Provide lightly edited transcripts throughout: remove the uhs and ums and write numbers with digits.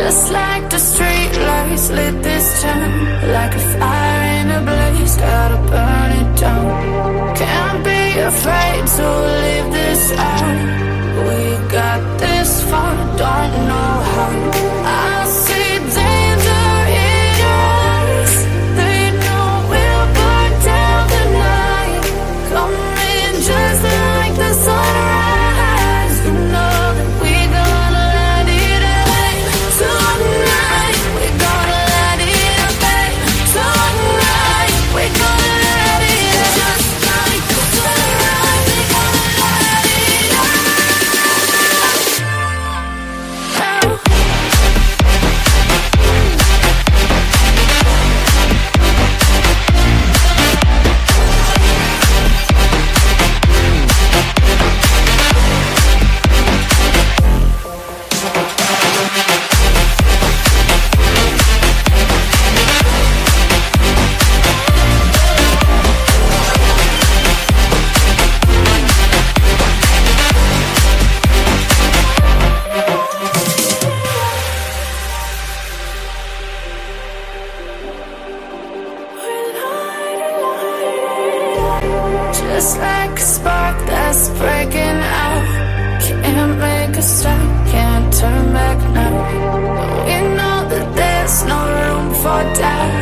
Just like the street lights lit this town, like a fire in a blaze, gotta burn it down. Can't be afraid to leave this out. We got this far, don't know how. I see danger in your eyes. They know we'll burn down the night. Coming just like the sunrise. You know that we gonna let it out. Tonight, we gonna let it out. Tonight, we gonna let it out. Just like the sunrise, we gonna let it out. Just like a spark that's breaking out. Can't make a stop, can't turn back now. We know that there's no room for doubt.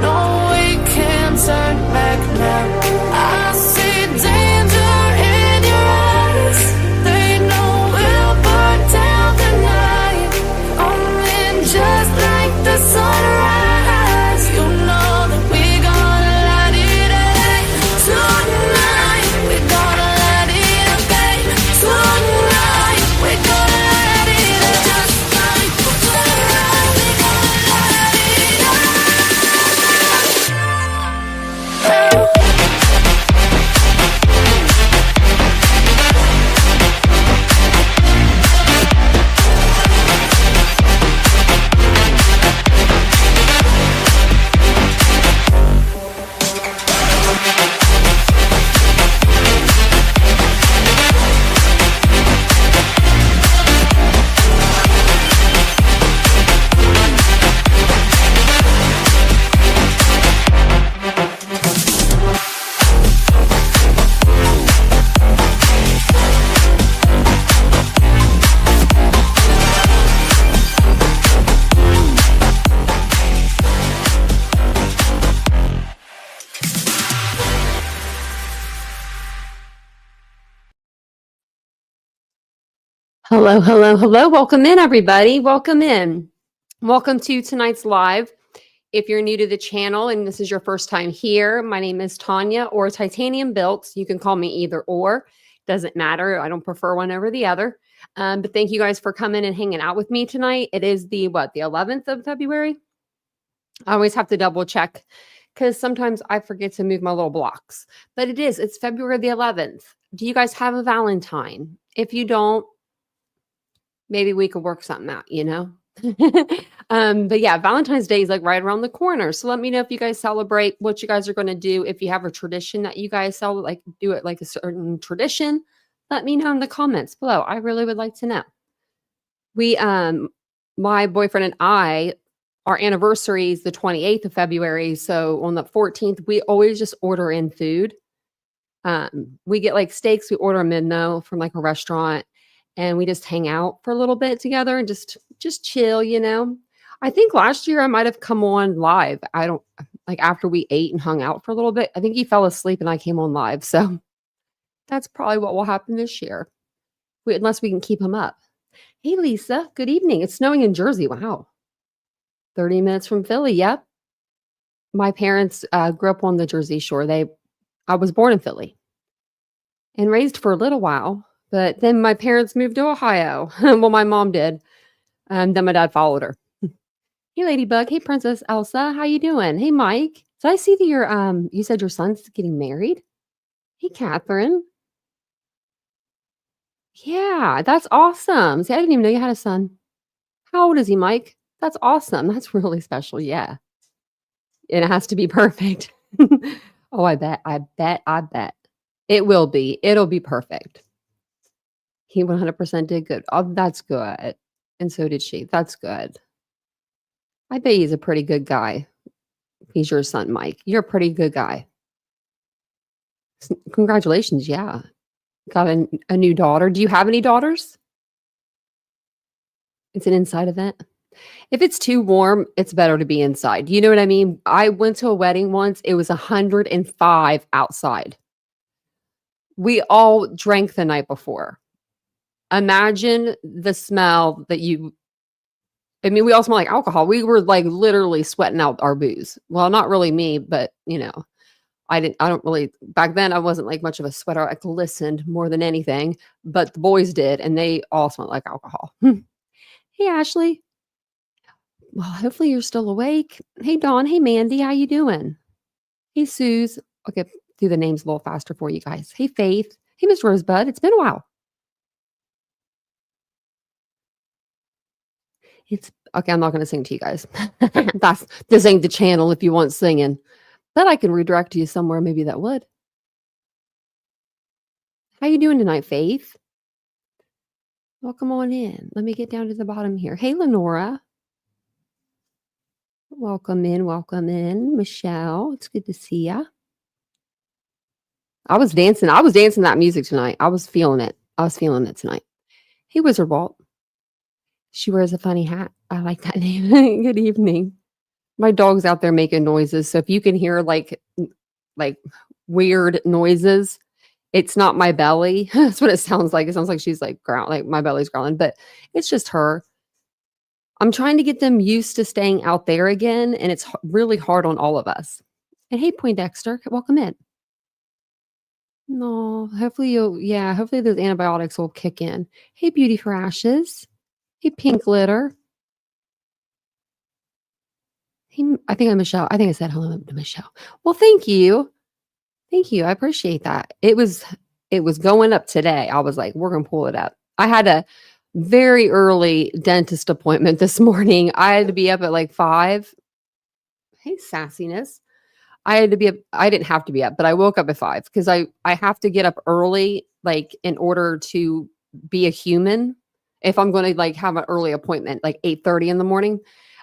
No, we can't turn back now. I see danger in your eyes. They know we'll burn down the night. Coming just like the sunrise. You know that we gonna let it out. Tonight, we gonna let it out. Tonight, we gonna let it out. Just like the sunrise, we gonna let it out. Hello, hello, hello. Welcome in, everybody. Welcome in. Welcome to tonight's live. If you're new to the channel and this is your first time here, my name is Tanya or TitaniumBuilt. You can call me either or. Doesn't matter. I don't prefer one over the other. But thank you guys for coming and hanging out with me tonight. It is the 11th of February? I always have to double check because sometimes I forget to move my little blocks. But it's February the 11th. Do you guys have a Valentine? If you don't, maybe we could work something out, you know? But yeah, Valentine's Day is like right around the corner. So let me know if you guys celebrate, what you guys are going to do. If you have a tradition that you guys do it like a certain tradition, let me know in the comments below. I really would like to know. My boyfriend and I, our anniversary is the 28th of February. So on the 14th, we always just order in food. We get like steaks. We order them in though from like a restaurant. And we just hang out for a little bit together and just chill, you know. I think last year I might have come on live. I don't like after we ate and hung out for a little bit. I think he fell asleep and I came on live. So that's probably what will happen this year, unless we can keep him up. Hey, Lisa. Good evening. It's snowing in Jersey. Wow. 30 minutes from Philly. Yep. My parents grew up on the Jersey Shore. I was born in Philly and raised for a little while. But then my parents moved to Ohio. Well, my mom did. And then my dad followed her. Hey, Ladybug. Hey, Princess Elsa. How you doing? Hey, Mike. Did I see that you said your son's getting married? Hey, Catherine. Yeah, that's awesome. See, I didn't even know you had a son. How old is he, Mike? That's awesome. That's really special. Yeah. And it has to be perfect. Oh, I bet. It will be. It'll be perfect. He 100% did good. Oh, that's good. And so did she. That's good. I bet he's a pretty good guy. He's your son, Mike. You're a pretty good guy. Congratulations. Yeah. Got a new daughter. Do you have any daughters? It's an inside event. If it's too warm, it's better to be inside. You know what I mean? I went to a wedding once. It was 105 outside. We all drank the night before. Imagine the smell that we all smell like alcohol. We were like literally sweating out our booze. Well, not really me, but I don't really, back then I wasn't like much of a sweater. I glistened more than anything, but the boys did, and they all smelled like alcohol. Hey, Ashley. Well, hopefully you're still awake. Hey, Dawn. Hey, Mandy. How you doing? Hey, Suze. I'll get through the names a little faster for you guys. Hey, Faith. Hey, Miss Rosebud. It's been a while. It's okay. I'm not going to sing to you guys. This ain't the channel if you want singing, but I can redirect you somewhere maybe that would. How you doing tonight, Faith? Welcome on in. Let me get down to the bottom here. Hey, Lenora. Welcome in. Michelle, it's good to see ya. I was dancing that music tonight. I was feeling it tonight. Hey, Wizard Walt. She wears a funny hat. I like that name. Good evening. My dog's out there making noises, so if you can hear like weird noises, it's not my belly. That's what it sounds like. It sounds like she's like my belly's growling, but it's just her. I'm trying to get them used to staying out there again, and it's really hard on all of us. And hey, Poindexter, welcome in. No, hopefully those antibiotics will kick in. Hey, Beauty for Ashes. Hey, Pink Glitter. Hey, I think I'm Michelle. I think I said hello to Michelle. Well, thank you. Thank you. I appreciate that. It was going up today. I was like, we're going to pull it up. I had a very early dentist appointment this morning. I had to be up at like 5. Hey, sassiness. I didn't have to be up, but I woke up at 5 because I have to get up early, like in order to be a human. If I'm going to like have an early appointment, like 8:30 in the morning,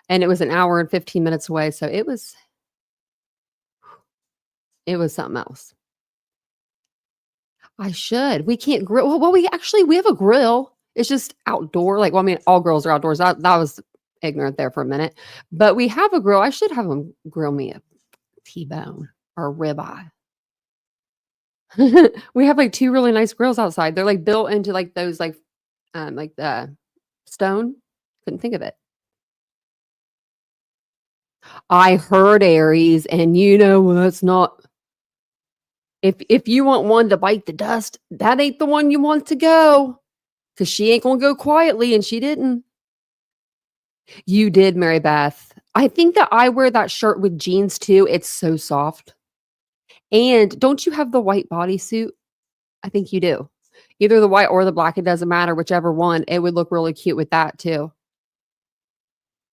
and it was an hour and 15 minutes away. So it was something else. I should. We can't grill. Well, we have a grill. It's just outdoor. Like, well, I mean, all grills are outdoors. That was ignorant there for a minute. But we have a grill. I should have them grill me a T-bone or a ribeye. We have like 2 really nice grills outside. They're like built into like those like the stone. Couldn't think of it. I heard Aries, and it's not. If you want one to bite the dust, that ain't the one you want to go. Because she ain't going to go quietly, and she didn't. You did, Mary Beth. I think that I wear that shirt with jeans, too. It's so soft. And don't you have the white bodysuit? I think you do. Either the white or the black. It doesn't matter. Whichever one. It would look really cute with that, too.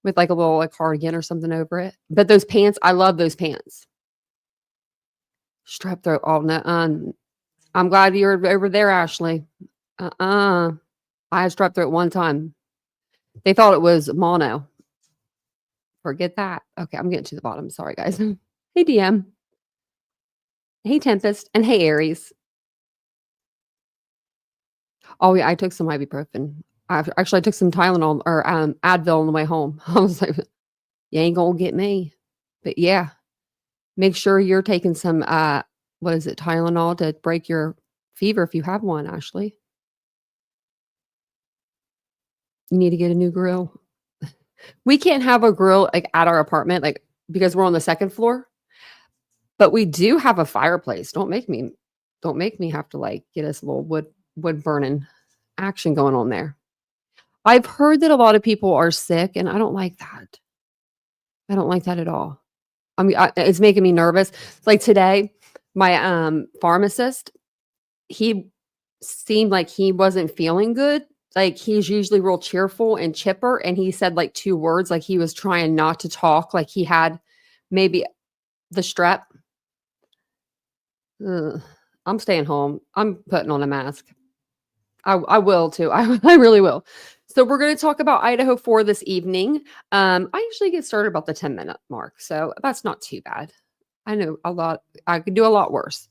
With like a little like cardigan or something over it. But those pants, I love those pants. Strep throat. Oh, no. I'm glad you're over there, Ashley. I had strep throat one time. They thought it was mono. Forget that. Okay, I'm getting to the bottom. Sorry, guys. Hey, DM. Hey, Tempest. And hey, Aries. Oh, yeah, I took some ibuprofen. I took some Tylenol or Advil on the way home. I was like, you ain't going to get me. But yeah, make sure you're taking some, Tylenol to break your fever if you have one, Ashley. You need to get a new grill. We can't have a grill like at our apartment, like because we're on the 2nd floor. But we do have a fireplace. Don't make me have to like get us a little wood burning action going on there. I've heard that a lot of people are sick, and I don't like that. I don't like that at all. I mean, it's making me nervous. Like today, my pharmacist, he seemed like he wasn't feeling good. Like he's usually real cheerful and chipper. And he said like 2 words, like he was trying not to talk, like he had maybe the strep. I'm staying home. I'm putting on a mask. I will too. I really will. So we're going to talk about Idaho 4 this evening. I usually get started about the 10-minute mark, so that's not too bad. I know a lot. I could do a lot worse.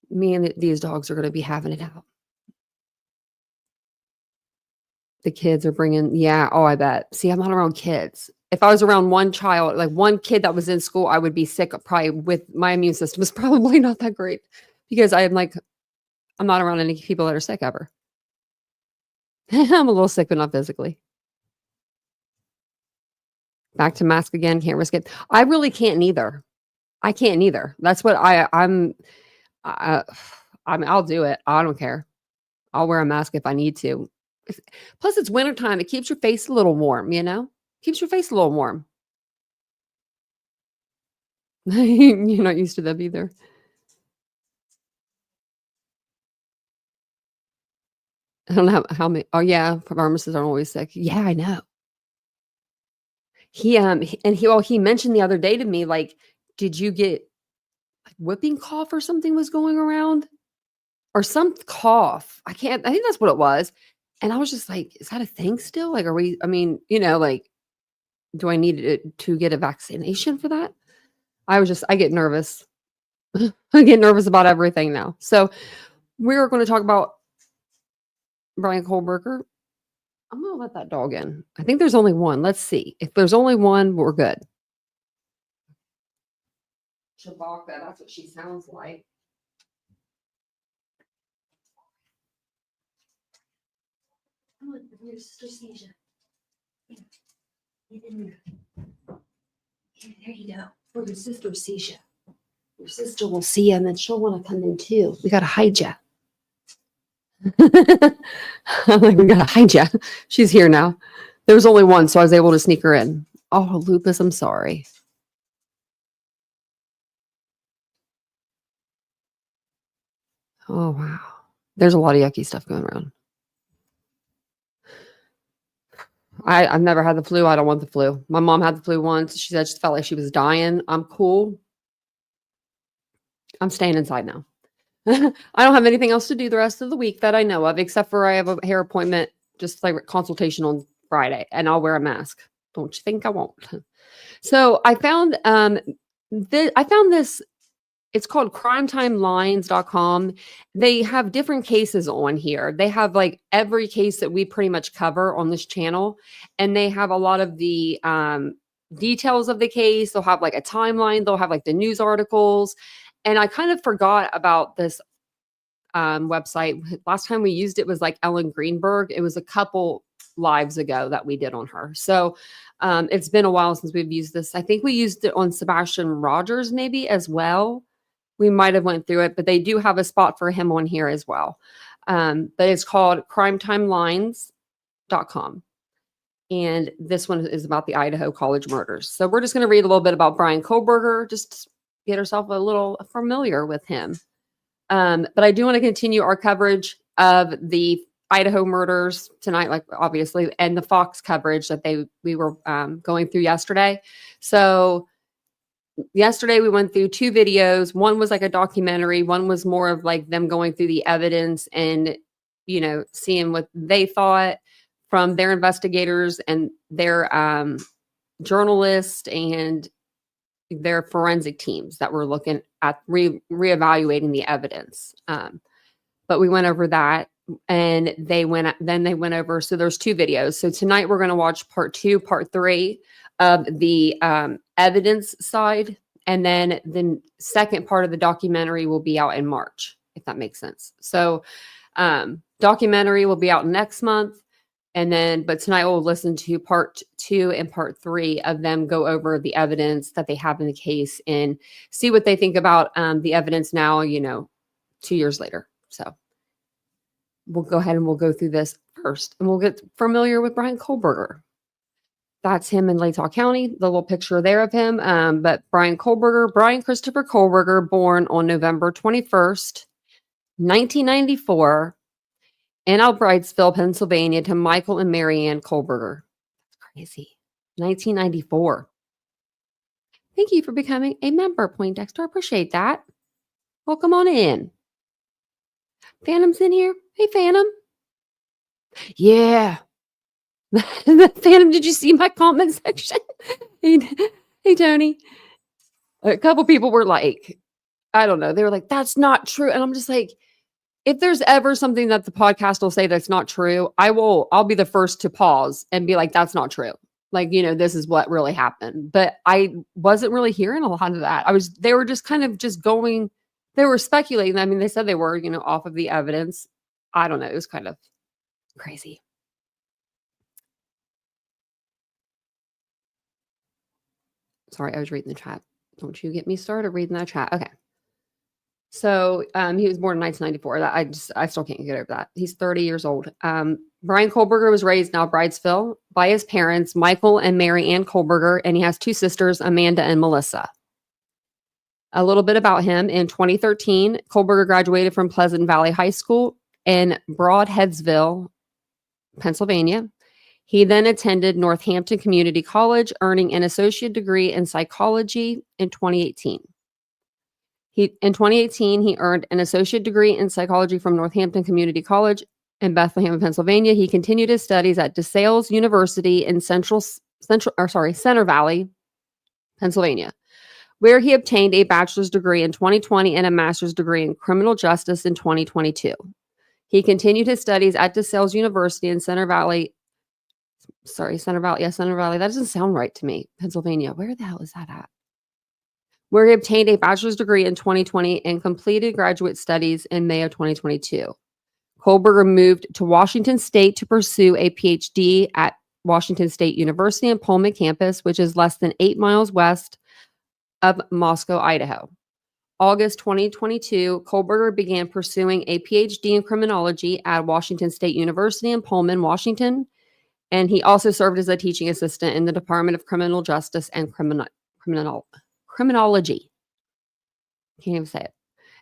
Me and these dogs are going to be having it out. The kids are bringing, yeah. Oh, I bet. See, I'm not around kids. If I was around one child, like one kid that was in school, I would be sick. Probably with my immune system is probably not that great because I'm not around any people that are sick ever. I'm a little sick, but not physically. Back to mask again. Can't risk it. I really can't neither. I can't neither. That's what I'm. I mean, I'll do it. I don't care. I'll wear a mask if I need to. Plus, it's wintertime. It keeps your face a little warm, Keeps your face a little warm. You're not used to them either. I don't know how many. Oh, yeah. Pharmacists are always sick. Yeah, I know. He mentioned the other day to me, like, did you get like whooping cough or something was going around? Or some cough. I think that's what it was. And I was just like, is that a thing still? Like, like, do I need to get a vaccination for that? I get nervous. I get nervous about everything now. So we're going to talk about Bryan Kohberger. I'm going to let that dog in. I think there's only one. Let's see. If there's only one, we're good. Chewbacca, that's what she sounds like. Your sister sees you. Get in there. There you go. For your sister sees you. Your sister will see you, and then she'll want to come in too. We got to hide you. I'm like, we got to hide you. She's here now. There was only one, so I was able to sneak her in. Oh, Lupus, I'm sorry. Oh, wow. There's a lot of yucky stuff going around. I've never had the flu. I don't want the flu. My mom had the flu once. She said she felt like she was dying. I'm cool. I'm staying inside now. I don't have anything else to do the rest of the week that I know of, except for I have a hair appointment, just like consultation on Friday, and I'll wear a mask. Don't you think I won't? So I found this. It's called crimetimelions.com. They have different cases on here. They have like every case that we pretty much cover on this channel. And they have a lot of the details of the case. They'll have like a timeline. They'll have like the news articles. And I kind of forgot about this website. Last time we used it was like Ellen Greenberg. It was a couple lives ago that we did on her. So it's been a while since we've used this. I think we used it on Sebastian Rogers maybe as well. We might have went through it, but they do have a spot for him on here as well. But it's called crimetimelions.com. And this one is about the Idaho college murders. So we're just going to read a little bit about Bryan Kohberger, just get ourselves a little familiar with him. But I do want to continue our coverage of the Idaho murders tonight, like obviously, and the Fox coverage that we were going through yesterday. So yesterday we went through two videos. One was like a documentary. One was more of like them going through the evidence and, seeing what they thought from their investigators and their journalists and their forensic teams that were looking at reevaluating the evidence. But we went over that and they went over. So there's two videos. So tonight we're going to watch part 2, part 3 of the evidence side. And then the second part of the documentary will be out in March, if that makes sense. So documentary will be out next month. But tonight we'll listen to part 2 and part 3 of them go over the evidence that they have in the case and see what they think about the evidence now, 2 years later. So we'll go ahead and we'll go through this first and we'll get familiar with Bryan Kohberger. That's him in Latah County, the little picture there of him. But Bryan Kohberger, Bryan Christopher Kohberger, born on November 21st, 1994, in Albrightsville, Pennsylvania, to Michael and Marianne Kohberger. That's crazy. 1994. Thank you for becoming a member, Poindexter. I appreciate that. Welcome on in. Phantom's in here. Hey, Phantom. Yeah. Phantom, did you see my comment section? Hey, Tony. A couple people were like, I don't know. They were like, that's not true. And I'm just like, if there's ever something that the podcast will say that's not true, I'll be the first to pause and be like, that's not true. Like, this is what really happened. But I wasn't really hearing a lot of that. They were just kind of just going, they were speculating. I mean, they said they were, off of the evidence. I don't know. It was kind of crazy. Sorry, I was reading the chat. Don't you get me started reading that chat. Okay. So he was born in 1994. I still can't get over that. He's 30 years old. Bryan Kohberger was raised in Bridesville by his parents, Michael and Mary Ann Kohberger, and he has two sisters, Amanda and Melissa. A little bit about him. In 2013, Kohberger graduated from Pleasant Valley High School in Broadheadsville, Pennsylvania. He then attended Northampton Community College, earning an associate degree in psychology in 2018. In 2018, he earned an associate degree in psychology from Northampton Community College in Bethlehem, Pennsylvania. He continued his studies at DeSales University in Center Valley, Pennsylvania, where he obtained a bachelor's degree in 2020 and a master's degree in criminal justice in 2022. He continued his studies at DeSales University in Center Valley. That doesn't sound right to me. Pennsylvania. Where the hell is that at? Where he obtained a bachelor's degree in 2020 and completed graduate studies in May of 2022. Kohberger moved to Washington State to pursue a PhD at Washington State University in Pullman campus, which is less than 8 miles west of Moscow, Idaho. August 2022, Kohberger began pursuing a PhD in criminology at Washington State University in Pullman, Washington, and he also served as a teaching assistant in the Department of Criminal Justice and Criminology. Can't even say it.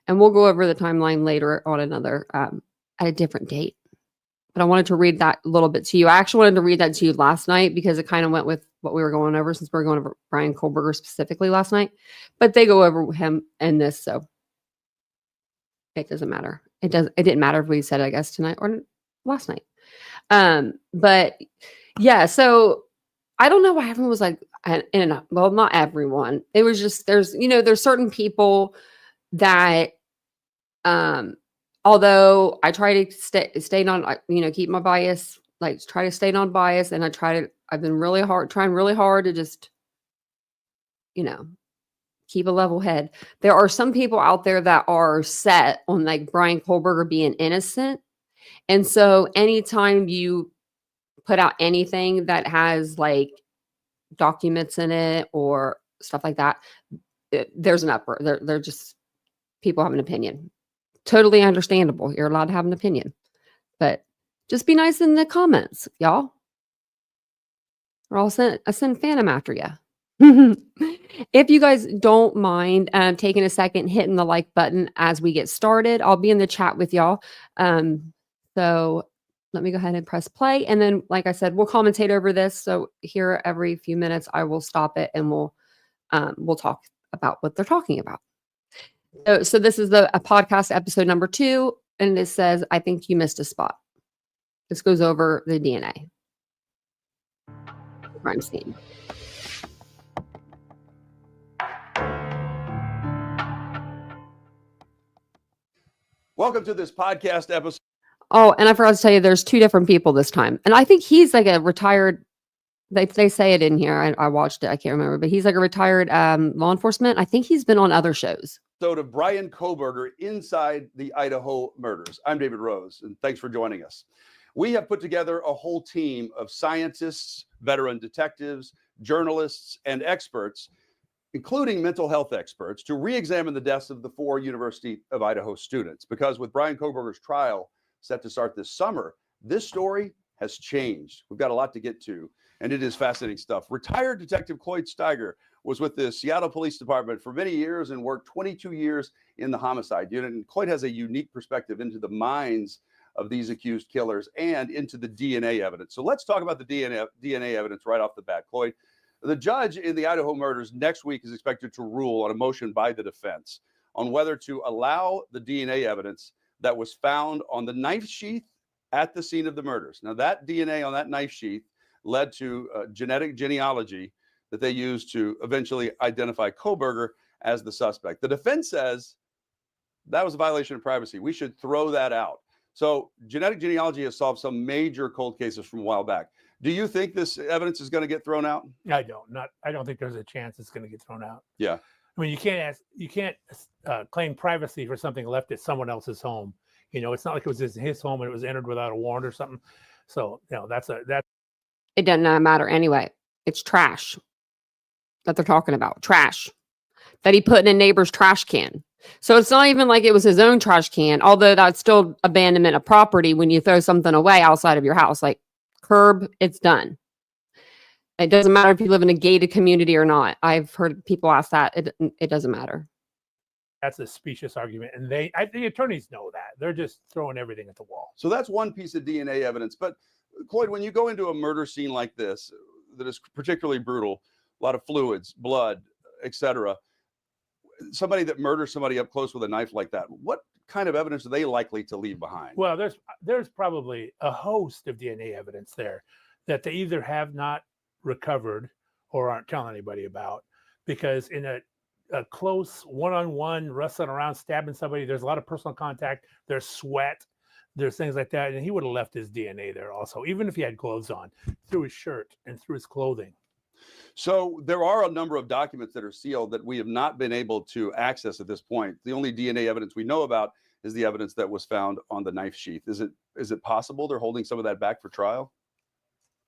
And we'll go over the timeline later on another at a different date. But I wanted to read that a little bit to you. I actually wanted to read that to you last night because it kind of went with what we were going over, since we're going over Bryan Kohberger specifically last night. But they go over him in this, so it doesn't matter. It didn't matter if we said it, I guess, tonight or last night. But yeah, so I don't know why everyone was like, well, not everyone. It was just, there's certain people that, although I try to stay on, keep my bias, like try to stay non-biased, and I've been trying really hard to just, keep a level head. There are some people out there that are set on like Bryan Kohberger being innocent. And so anytime you put out anything that has like documents in it or stuff like that, there's an uproar. They're just, people have an opinion. Totally understandable. You're allowed to have an opinion, but just be nice in the comments, y'all. Or I'll send Phantom after you. If you guys don't mind taking a second, hitting the like button as we get started, I'll be in the chat with y'all. So let me go ahead and press play. And then, like I said, we'll commentate over this. So here every few minutes, I will stop it and we'll talk about what they're talking about. So this is a podcast episode number 2. And it says, I think you missed a spot. This goes over the DNA crime scene. Welcome to this podcast episode. Oh, and I forgot to tell you, there's 2 different people this time. And I think he's like a retired, they say it in here. I watched it. I can't remember, but he's like a retired law enforcement. I think he's been on other shows. So to Bryan Kohberger, Inside the Idaho Murders. I'm David Rose, and thanks for joining us. We have put together a whole team of scientists, veteran detectives, journalists, and experts, including mental health experts, to re-examine the deaths of the 4 University of Idaho students. Because with Bryan Kohberger's trial set to start this summer, this story has changed. We've got a lot to get to, and it is fascinating stuff. Retired Detective Cloyd Steiger was with the Seattle Police Department for many years and worked 22 years in the homicide unit. And Cloyd has a unique perspective into the minds of these accused killers and into the DNA evidence. So let's talk about the DNA evidence right off the bat. Cloyd, the judge in the Idaho murders next week is expected to rule on a motion by the defense on whether to allow the DNA evidence that was found on the knife sheath at the scene of the murders. Now, that DNA on that knife sheath led to genetic genealogy that they used to eventually identify Kohberger as the suspect. The defense says that was a violation of privacy. We should throw that out. So genetic genealogy has solved some major cold cases from a while back. Do you think this evidence is going to get thrown out? I don't think there's a chance it's going to get thrown out. Yeah. I mean, you can't claim privacy for something left at someone else's home. You know, it's not like it was his home and it was entered without a warrant or something. So, you know, It doesn't matter anyway. It's trash that they're talking about. Trash that he put in a neighbor's trash can. So it's not even like it was his own trash can, although that's still abandonment of property when you throw something away outside of your house. Like curb, it's done. It doesn't matter if you live in a gated community or not. I've heard people ask that. It doesn't matter. That's a specious argument. And the attorneys know that. They're just throwing everything at the wall. So that's one piece of DNA evidence. But Cloyd, when you go into a murder scene like this, that is particularly brutal, a lot of fluids, blood, etc., somebody that murders somebody up close with a knife like that, what kind of evidence are they likely to leave behind? Well, there's probably a host of DNA evidence there that they either have not recovered or aren't telling anybody about, because in a close one-on-one wrestling around, stabbing somebody, there's a lot of personal contact, there's sweat, there's things like that, and he would have left his DNA there also, even if he had gloves on, through his shirt and through his clothing. So there are a number of documents that are sealed that we have not been able to access at this point. The only DNA evidence we know about is the evidence that was found on the knife sheath. Is it possible they're holding some of that back for trial?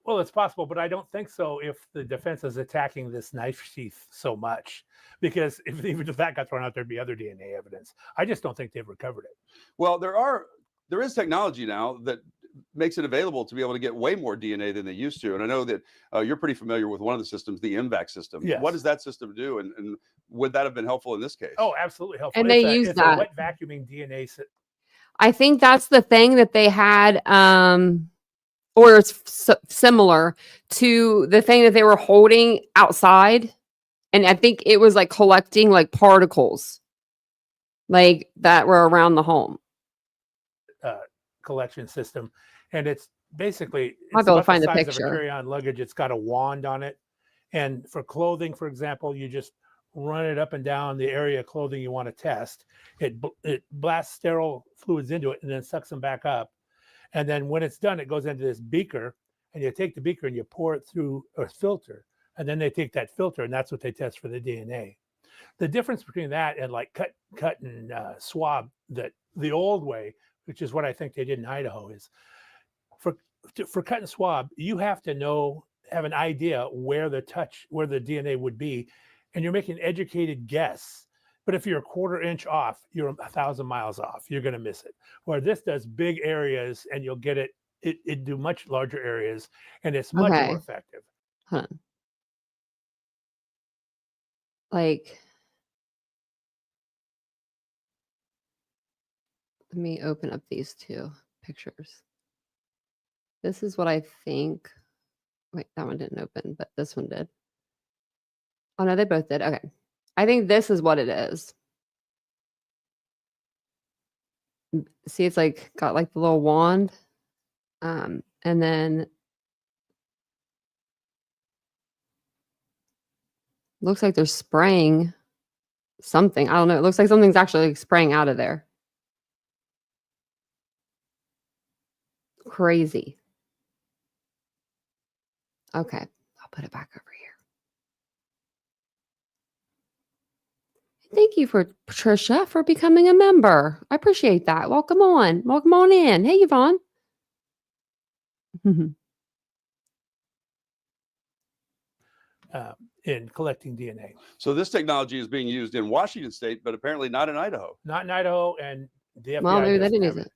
Well, it's possible, but I don't think so if the defense is attacking this knife sheath so much, because even if that got thrown out, there'd be other DNA evidence. I just don't think they've recovered it. Well, there is technology now that makes it available to be able to get way more DNA than they used to. And I know that you're pretty familiar with one of the systems, the MVAC system. Yes. What does that system do? And would that have been helpful in this case? Oh, absolutely helpful. And they use it's that. a wet vacuuming DNA. I think that's the thing that they had, or it's similar to the thing that they were holding outside. And I think it was like collecting like particles like that were around the home. Collection system, and it's basically I'll go find the size picture. Of a carry-on luggage. It's got a wand on it, and for clothing, for example, you just run it up and down the area of clothing you want to test. It blasts sterile fluids into it and then sucks them back up, and then when it's done, it goes into this beaker, and you take the beaker and you pour it through a filter, and then they take that filter, and that's what they test for the DNA. The difference between that and like cut and swab, that the old way, which is what I think they did in Idaho, is for cut and swab, you have to have an idea where the DNA would be, and you're making an educated guess. But if you're a quarter inch off, you're 1,000 miles off. You're going to miss it. Where this does big areas, and you'll get it. It do much larger areas, and it's much more effective. Huh. Like, let me open up these two pictures. This is what I think. Wait, that one didn't open, but this one did. Oh, no, they both did. Okay. I think this is what it is. See, it's like got like the little wand. And then looks like they're spraying something. I don't know. It looks like something's actually like spraying out of there. Crazy. Okay, I'll put it back over here. Thank you for Patricia for becoming a member. I appreciate that. Welcome on. Welcome on in. Hey, Yvonne. In collecting DNA. So this technology is being used in Washington State, but apparently not in Idaho. Not in Idaho, and the FBI Well, maybe they didn't use it.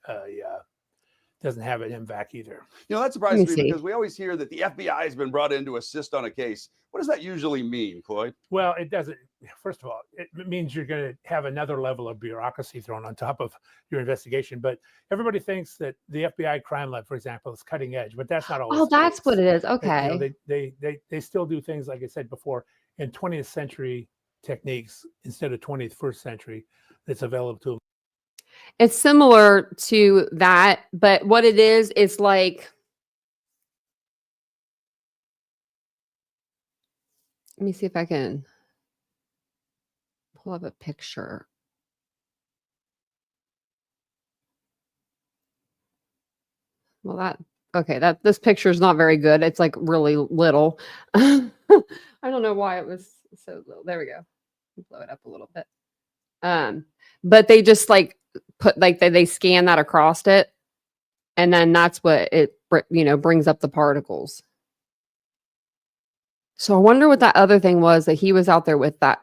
Doesn't have it in MVAC either. You know, that surprises me because we always hear that the FBI has been brought in to assist on a case. What does that usually mean, Cloyd? Well, it doesn't. First of all, it means you're going to have another level of bureaucracy thrown on top of your investigation. But everybody thinks that the FBI crime lab, for example, is cutting edge, but that's not always. Oh, that's what it is. Okay. They still do things, like I said before, in 20th century techniques instead of 21st century that's available to them. It's similar to that, but what it is, it's like, let me see if I can pull up a picture. Well, this picture is not very good. It's like really little. I don't know why it was so little. There we go. Blow it up a little bit. But they just like put like they scan that across it, and then that's what it brings up the particles. So I wonder what that other thing was that he was out there with that.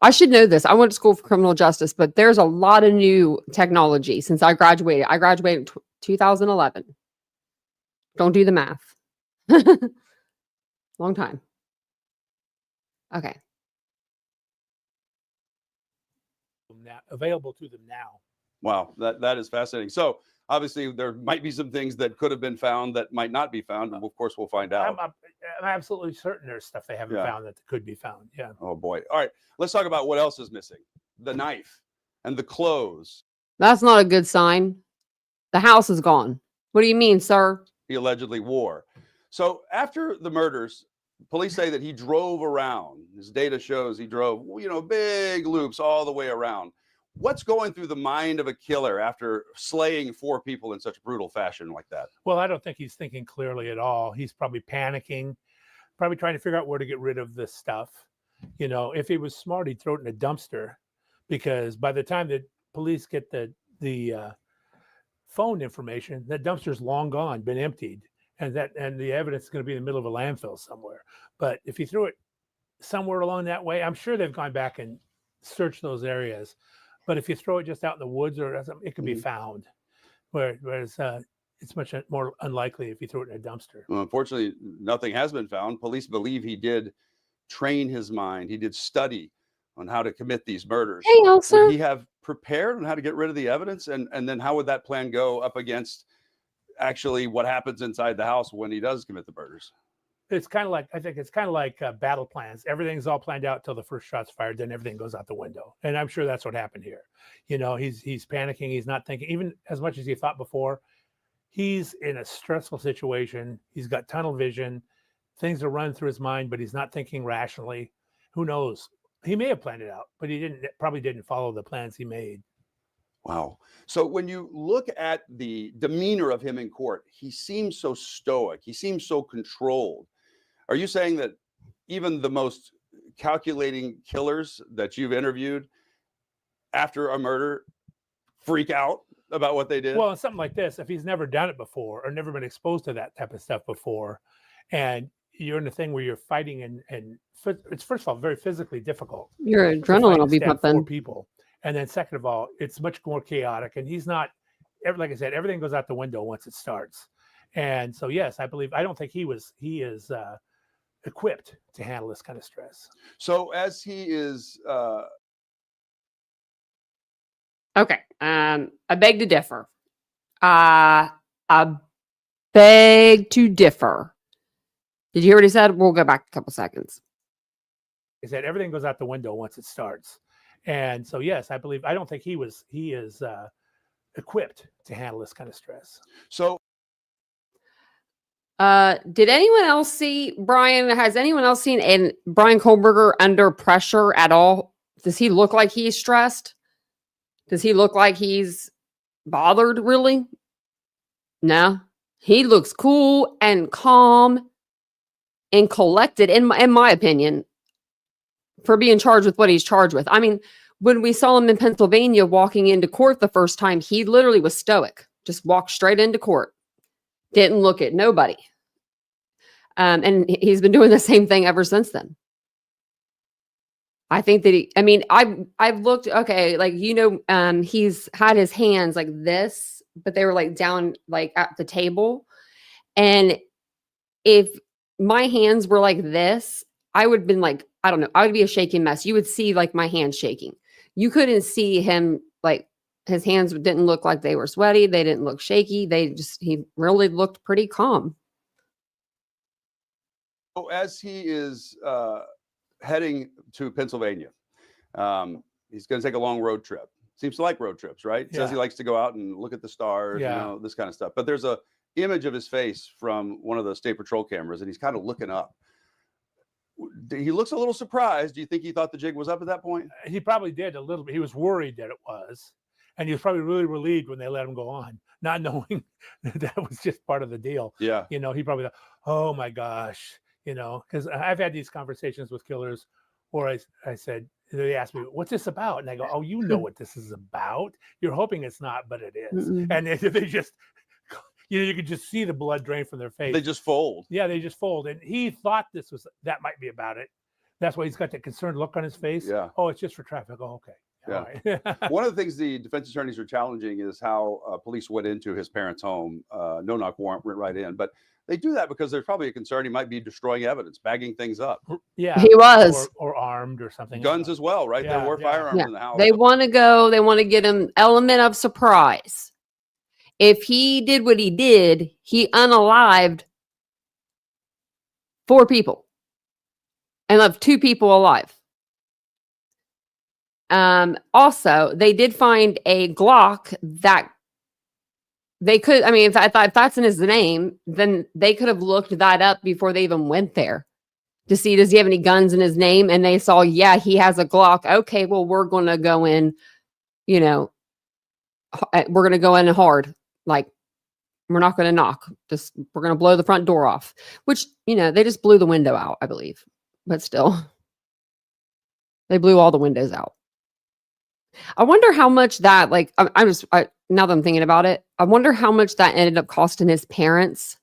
I should know this. I went to school for criminal justice, but there's a lot of new technology since I graduated. I graduated in 2011. Don't do the math. Long time. Okay. Available to them now. Wow, that is fascinating. So obviously there might be some things that could have been found that might not be found, and of course we'll find out. I'm absolutely certain there's stuff they haven't found that could be found. Yeah. Oh boy. All right, let's talk about what else is missing. The knife and the clothes. That's not a good sign. The house is gone. What do you mean, sir? He allegedly wore. So after the murders, police say that he drove around. His data shows he drove, big loops all the way around. What's going through the mind of a killer after slaying 4 people in such brutal fashion like that? Well, I don't think he's thinking clearly at all. He's probably panicking, probably trying to figure out where to get rid of this stuff. If he was smart, he'd throw it in a dumpster, because by the time that police get the phone information, that dumpster's long gone, been emptied, and the evidence is going to be in the middle of a landfill somewhere. But if he threw it somewhere along that way, I'm sure they've gone back and searched those areas. But if you throw it just out in the woods or something, it can be found. Whereas it's much more unlikely if you throw it in a dumpster. Well, unfortunately, nothing has been found. Police believe he did train his mind. He did study on how to commit these murders. Hey, Elsa. Would he have prepared on how to get rid of the evidence? And then how would that plan go up against actually what happens inside the house when he does commit the murders? It's kind of like, I think it's kind of like battle plans. Everything's all planned out till the first shot's fired, then everything goes out the window. And I'm sure that's what happened here. He's panicking. He's not thinking even as much as he thought before. He's in a stressful situation. He's got tunnel vision. Things are running through his mind, but he's not thinking rationally. Who knows? He may have planned it out, but he probably didn't follow the plans he made. Wow. So when you look at the demeanor of him in court, he seems so stoic. He seems so controlled. Are you saying that even the most calculating killers that you've interviewed after a murder freak out about what they did? Well, in something like this, if he's never done it before or never been exposed to that type of stuff before, and you're in a thing where you're fighting and it's first of all very physically difficult. Your adrenaline will be pumping. 4 people. And then second of all, it's much more chaotic. And he's not, like I said, everything goes out the window once it starts. And so, yes, I don't think he is equipped to handle this kind of stress. So as he is... Okay. I beg to differ. I beg to differ. Did you hear what he said? We'll go back a couple seconds. He said everything goes out the window once it starts. And so, yes, I don't think he is equipped to handle this kind of stress. So, did anyone else see Bryan? Has anyone else seen Bryan Kohberger under pressure at all? Does he look like he's stressed? Does he look like he's bothered, really? No. He looks cool and calm and collected, in my opinion, for being charged with what he's charged with. I mean, when we saw him in Pennsylvania walking into court the first time, he literally was stoic. Just walked straight into court. Didn't look at nobody. And he's been doing the same thing ever since then. I think that I've looked, okay, like, he's had his hands like this, but they were like down, like at the table. And if my hands were like this, I would have been like, I don't know, I would be a shaking mess. You would see like my hands shaking. You couldn't see him, like his hands didn't look like they were sweaty. They didn't look shaky. He really looked pretty calm. So as he is heading to Pennsylvania, he's going to take a long road trip. Seems to like road trips, right? Says he Yeah. likes to go out and look at the stars, Yeah. you know, this kind of stuff. But there's a image of his face from one of the state patrol cameras, and he's kind of looking up. He looks a little surprised. Do you think he thought the jig was up at that point? He probably did a little bit. He was worried that it was. And he was probably really relieved when they let him go on, not knowing that was just part of the deal. Yeah. You know, he probably thought, oh my gosh, you know, because I've had these conversations with killers where I said, they asked me, what's this about? And I go, oh, you know what this is about. You're hoping it's not, but it is. Mm-mm. And they just, you know, you could just see the blood drain from their face. They just fold. Yeah, they just fold. And he thought that might be about it. That's why he's got that concerned look on his face. Yeah. Oh, it's just for traffic. Oh, okay. Yeah. All right. One of the things the defense attorneys are challenging is how police went into his parents' home. No knock warrant went right in, but they do that because there's probably a concern he might be destroying evidence, bagging things up. Yeah. He was. Or armed or something. Guns as well, right? Yeah, There were yeah. firearms Yeah. in the house. They want to get an element of surprise. If he did what he did, he unalived 4 people and left 2 people alive. Also, they did find a Glock that they could, I mean, if that's in his name, then they could have looked that up before they even went there to see, does he have any guns in his name? And they saw, yeah, he has a Glock. Okay, well, we're going to go in, you know, we're going to go in hard. Like, we're not going to knock. We're going to blow the front door off, which, you know, they just blew the window out, I believe. But still, they blew all the windows out. I wonder how much that, like, now that I'm thinking about it, I wonder how much that ended up costing his parents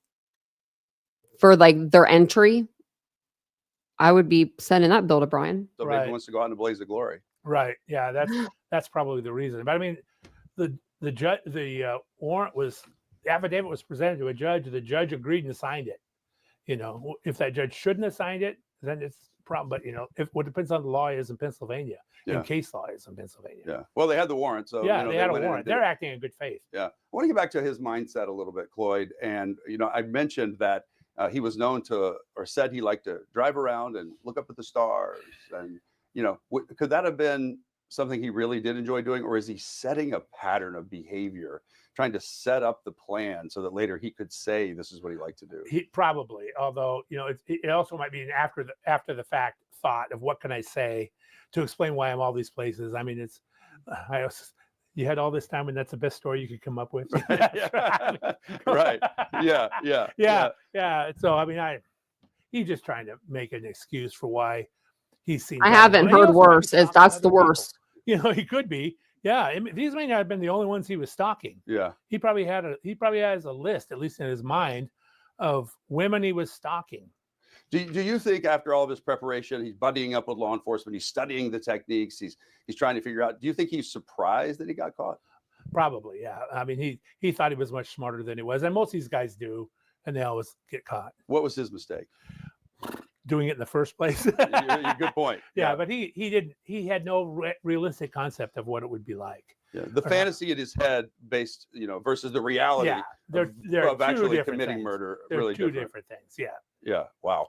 for, like, their entry. I would be sending that bill to Bryan. Somebody Right. wants to go out in a blaze of glory. Right. Yeah. That's probably the reason. But I mean, the warrant was, the affidavit was presented to a judge. The judge agreed and signed it. You know, if that judge shouldn't have signed it, then it's a problem. But, you know, what depends on the law is in Pennsylvania, Yeah. and case law is in Pennsylvania. Yeah. Well, they had the warrant. So, Yeah, you know, they had a went in and warrant. did They're it. acting in good faith. Yeah. I want to get back to his mindset a little bit, Cloyd. And, you know, I mentioned that he was known to, or said he liked to drive around and look up at the stars. And, you know, could that have been something he really did enjoy doing? Or is he setting a pattern of behavior, trying to set up the plan so that later he could say this is what he liked to do? He probably, although, you know, it also might be an after the fact thought of what can I say to explain why I'm all these places. I mean, you had all this time, and that's the best story you could come up with. Right. Yeah. Yeah. So I mean, he's just trying to make an excuse for why he's seen. I that. haven't But he heard also might be worse, as stalking that's other the people. worst. You know, he could be. Yeah, I mean, these may not have been the only ones he was stalking. Yeah. He probably has a list, at least in his mind, of women he was stalking. Do you think after all of his preparation, he's buddying up with law enforcement, he's studying the techniques, he's trying to figure out, do you think he's surprised that he got caught? Probably, yeah. I mean, he thought he was much smarter than he was, and most of these guys do, and they always get caught What was his mistake? doing it in the first place. Good point. Yeah, but he didn't. He had no realistic concept of what it would be like. Yeah. The fantasy in his head, based, you know, versus the reality. Yeah, they're of two actually different committing things. murder. They're really two different. different things. Yeah. Yeah. Wow.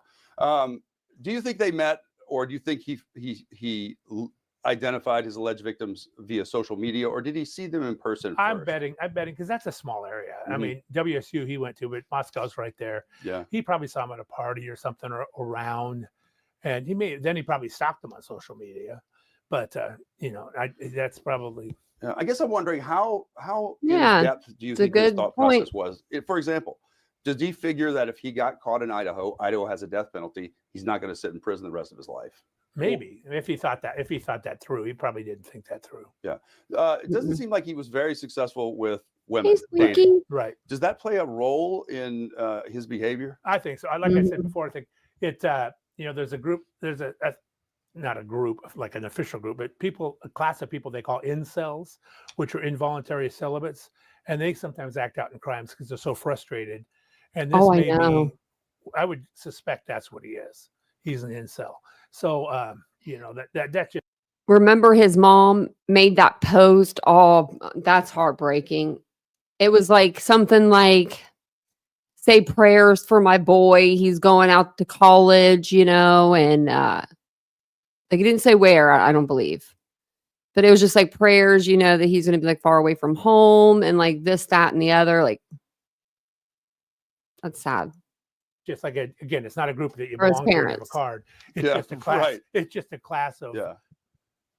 Do you think they met, or do you think he identified his alleged victims via social media, or did he see them in person? I'm first? betting because that's a small area. I Mhm. mean, WSU he went to, but Moscow's right there. Yeah. He probably saw him at a party or something or around, and he probably stalked them on social media. But you know, that's probably. Yeah, I guess I'm wondering how Yeah, in depth do you it's a think his good thought point. process was? For example, does he figure that if he got caught in Idaho has a death penalty, he's not going to sit in prison the rest of his life? Maybe if he thought that through, he probably didn't think that through. Yeah. It doesn't seem like he was very successsul with women. He's dating. sneaky. Right. Does that play a role in his behavior? I think so. Like I said Mhm. before, I think it. You know, there's a group. There's a not a group like an official group, but a class of people they call incels, which are involuntary celibates, and they sometimes act out in crimes because they're so frustrated. And this Oh, I may know. be. I would suspect that's what he is. He's an incel. So you know that just. Remember his mom made that post. Oh, that's heartbreaking. It was like something like, say prayers for my boy. He's going out to college, you know, and like he didn't say where, I don't believe. But it was just like prayers, you know, that he's going to be like far away from home and like this, that, and the other. Like, that's sad. Just like, again, it's not a group that you For his belong to or have a parents. card. It's Yeah, just a class. right. It's just a class of Yeah.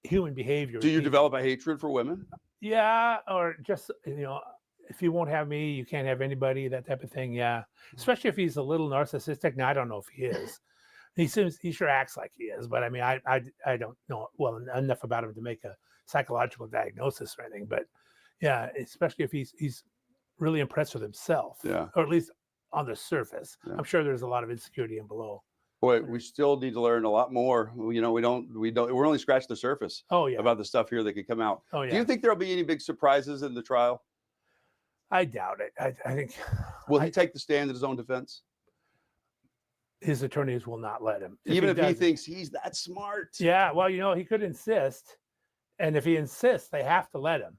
human behavior. Do you develop a hatred for women? Yeah, or just, if you won't have me, you can't have anybody, that type of thing. Yeah, especially if he's a little narcissistic. Now, I don't know if he is. He sure acts like he is, but I mean, I don't know well enough about him to make a psychological diagnosis or anything. But yeah, especially if he's really impressed with himself, Yeah. or at least on the surface. Yeah. I'm sure there's a lot of insecurity in below. Boy, we still need to learn a lot more. You know, we're only scratched the surface Oh yeah, about the stuff here that could come out. oh yeah. Do you think there'll be any big surprises in the trial? I doubt it. I think Will he take the stand in his own defense? his attorneys will not let him. Even if he doesn't. thinks he's that smart. Yeah, well, he could insist, and if he insists, they have to let him.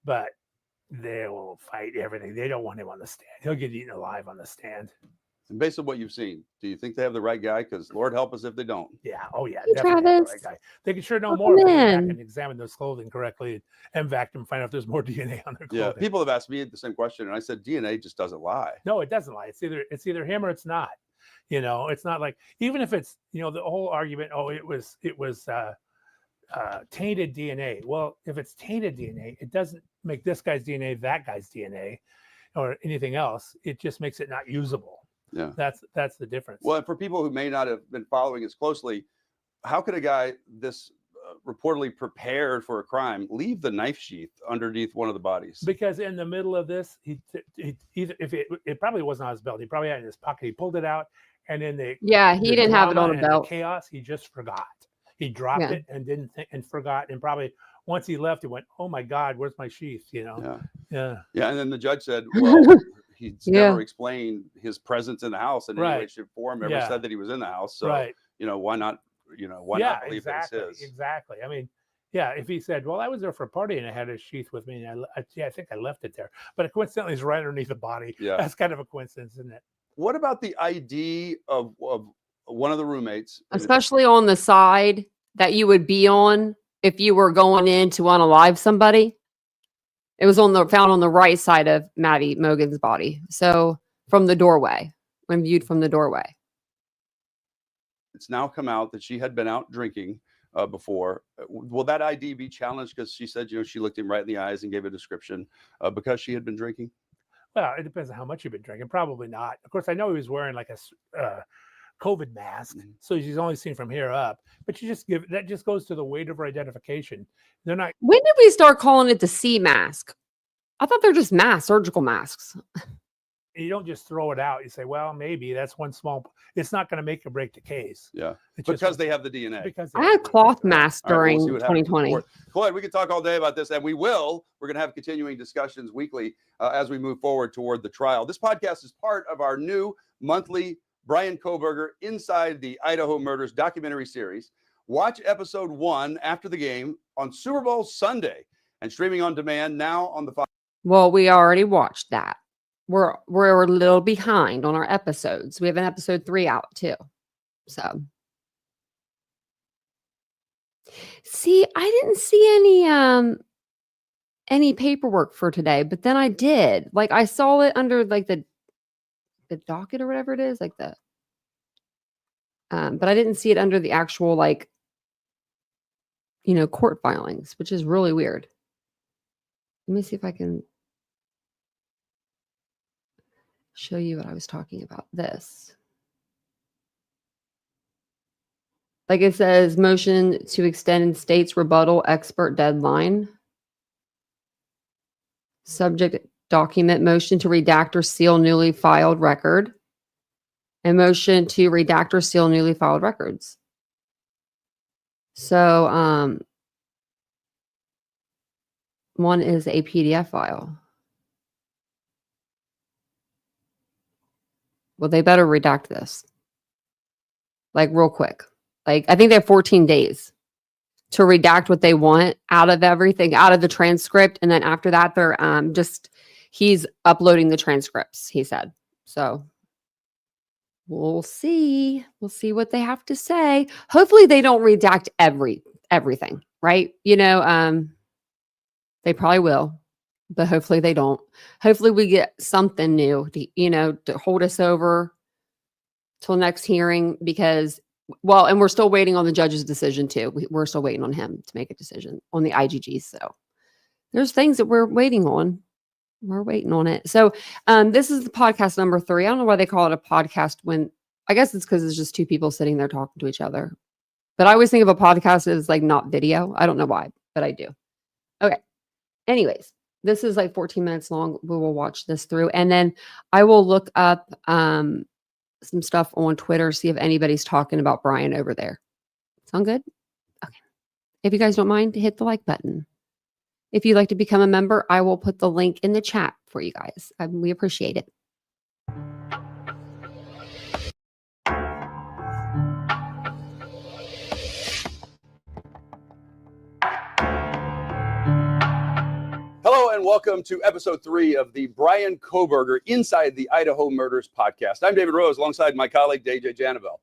But they will fight everything. They don't want him on the stand. He'll get eaten alive on the stand. And based on what you've seen, do you think they have the right guy? Because Lord help us if they don't. Yeah. Oh yeah. Hey, Definitely have the Travis. right guy. They can sure know Welcome more if they go back in. and examine those clothing correctly and vacuum, find out if there's more DNA on their Yeah, clothing. people have asked me the same question, and I said DNA just doesn't lie. No, it doesn't lie. It's either him or it's not. It's not like, even if it's the whole argument. Oh, it was tainted DNA. Well, if it's tainted DNA, it doesn't make this guy's DNA that guy's DNA or anything else. It just makes it not usable. Yeah, That's the difference. well, and for people who may not have been following as closely, how could a guy this reportedly prepared for a crime leave the knife sheath underneath one of the bodies? Because in the middle of this, he either, if it probably wasn't on his belt, he probably had it in his pocket. He pulled it out, and in the He didn't have it on a drama and the belt. chaos, he just forgot. He dropped Yeah. it and didn't think and forgot. And probably once he left, he went, "Oh my God, where's my sheath?" Yeah. Yeah. And then the judge said, well, he's Yeah. never explained his presence in the house in any way, Right. shape, or form. Never Yeah. said that he was in the house. So, Right. why not? Why Yeah. not believe Exactly. that it's his? Exactly. I mean, yeah. If he said, "Well, I was there for a party and I had a sheath with me, and I think I left it there," but coincidentally, it's right underneath the body. Yeah. That's kind of a coincidence, isn't it? What about the ID of one of the roommates? Especially on the side that you would be on if you were going in to unalive somebody. It was found on the right side of Maddie Mogan's body. So from the doorway, when viewed from the doorway. It's now come out that she had been out drinking before. Will that ID be challenged? Because she said, she looked him right in the eyes and gave a description because she had been drinking. Well, it depends on how much you've been drinking. Probably not. Of course, I know he was wearing like a COVID mask, so she's only seen from here up. But that just goes to the weight of her identification. They're not. When did we start calling it the C mask? I thought they're just masks, surgical masks. You don't just throw it out. You say, well, maybe that's one small. It's not going to make or break the case. Yeah, It's because just, they have the DNA. Because I had cloth masks All right, during we'll see what happens 2020. before. Floyd, we could talk all day about this, and we will. We're going to have continuing discussions weekly as we move forward toward the trial. This podcast is part of our new monthly Bryan Kohberger Inside the Idaho Murders documentary series. Watch episode 1 after the game on Super Bowl Sunday and streaming on demand now on the Fox. Well, we already watched that. We're a little behind on our episodes. We have an episode 3 out too. So see, I didn't see any paperwork for today, but then I did. Like I saw it under like the docket or whatever it is, like the but I didn't see it under the actual court filings, which is really weird. Let me see if I can show you what I was talking about. This. Like it says, motion to extend state's rebuttal expert deadline. Subject document, motion to redact or seal newly filed record. And motion to redact or seal newly filed records. So, one is a PDF file. Well, they better redact this. Like real quick. Like I think they have 14 days to redact what they want out of everything, out of the transcript. And then after that, they're he's uploading the transcripts, he said. So we'll see. We'll see what they have to say. Hopefully they don't redact everything. right? They probably will, but hopefully they don't. Hopefully we get something new to hold us over till next hearing, because and we're still waiting on the judge's decision too. We're still waiting on him to make a decision on the IGGs. So there's things that we're waiting on. We're waiting on it. So this is the podcast number 3. I don't know why they call it a podcast when I guess it's because it's just two people sitting there talking to each other. But I always think of a podcast as like not video. I don't know why, but I do. Okay. Anyways, this is like 14 minutes long. We will watch this through. And then I will look up some stuff on Twitter, see if anybody's talking about Bryan over there. Sound good? Okay. If you guys don't mind, hit the like button. If you'd like to become a member, I will put the link in the chat for you guys. We appreciate it. Hello and welcome to episode 3 of the Bryan Kohberger Inside the Idaho Murders podcast. I'm David Rose alongside my colleague, DJ Janabel.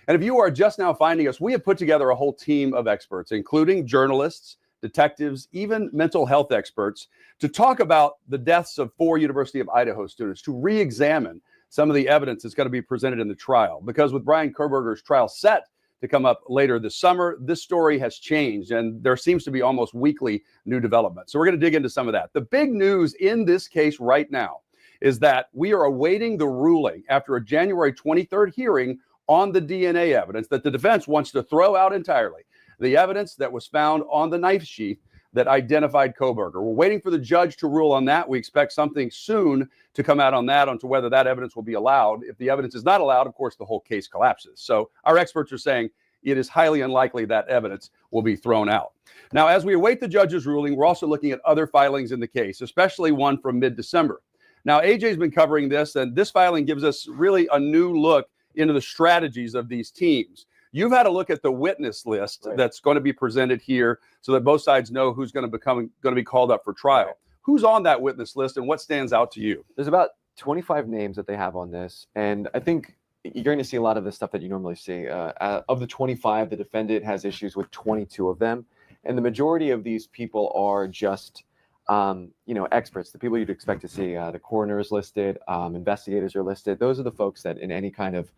And if you are just now finding us, we have put together a whole team of experts, including journalists, detectives, even mental health experts, to talk about the deaths of 4 University of Idaho students, to re-examine some of the evidence that's going to be presented in the trial. Because with Bryan Kohberger's trial set to come up later this summer, this story has changed, and there seems to be almost weekly new developments. So we're going to dig into some of that. The big news in this case right now is that we are awaiting the ruling after a January 23rd hearing on the DNA evidence that the defense wants to throw out entirely. The evidence that was found on the knife sheath that identified Kohberger. We're waiting for the judge to rule on that. We expect something soon to come out on that, onto whether that evidence will be allowed. If the evidence is not allowed, of course, the whole case collapses. So our experts are saying it is highly unlikely that evidence will be thrown out. Now, as we await the judge's ruling, we're also looking at other filings in the case, especially one from mid-December. Now, AJ's been covering this, and this filing gives us really a new look into the strategies of these teams. You've had a look at the witness list that's going to be presented here so that both sides know who's going to be called up for trial. Right. Who's on that witness list and what stands out to you? There's about 25 names that they have on this. And I think you're going to see a lot of the stuff that you normally see. Of the 25, the defendant has issues with 22 of them. And the majority of these people are just, experts, the people you'd expect to see. The coroner is listed, investigators are listed. Those are the folks that in any kind of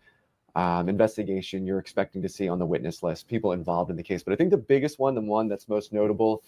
investigation you're expecting to see on the witness list, people involved in the case. But I think the biggest one, the one that's most notable,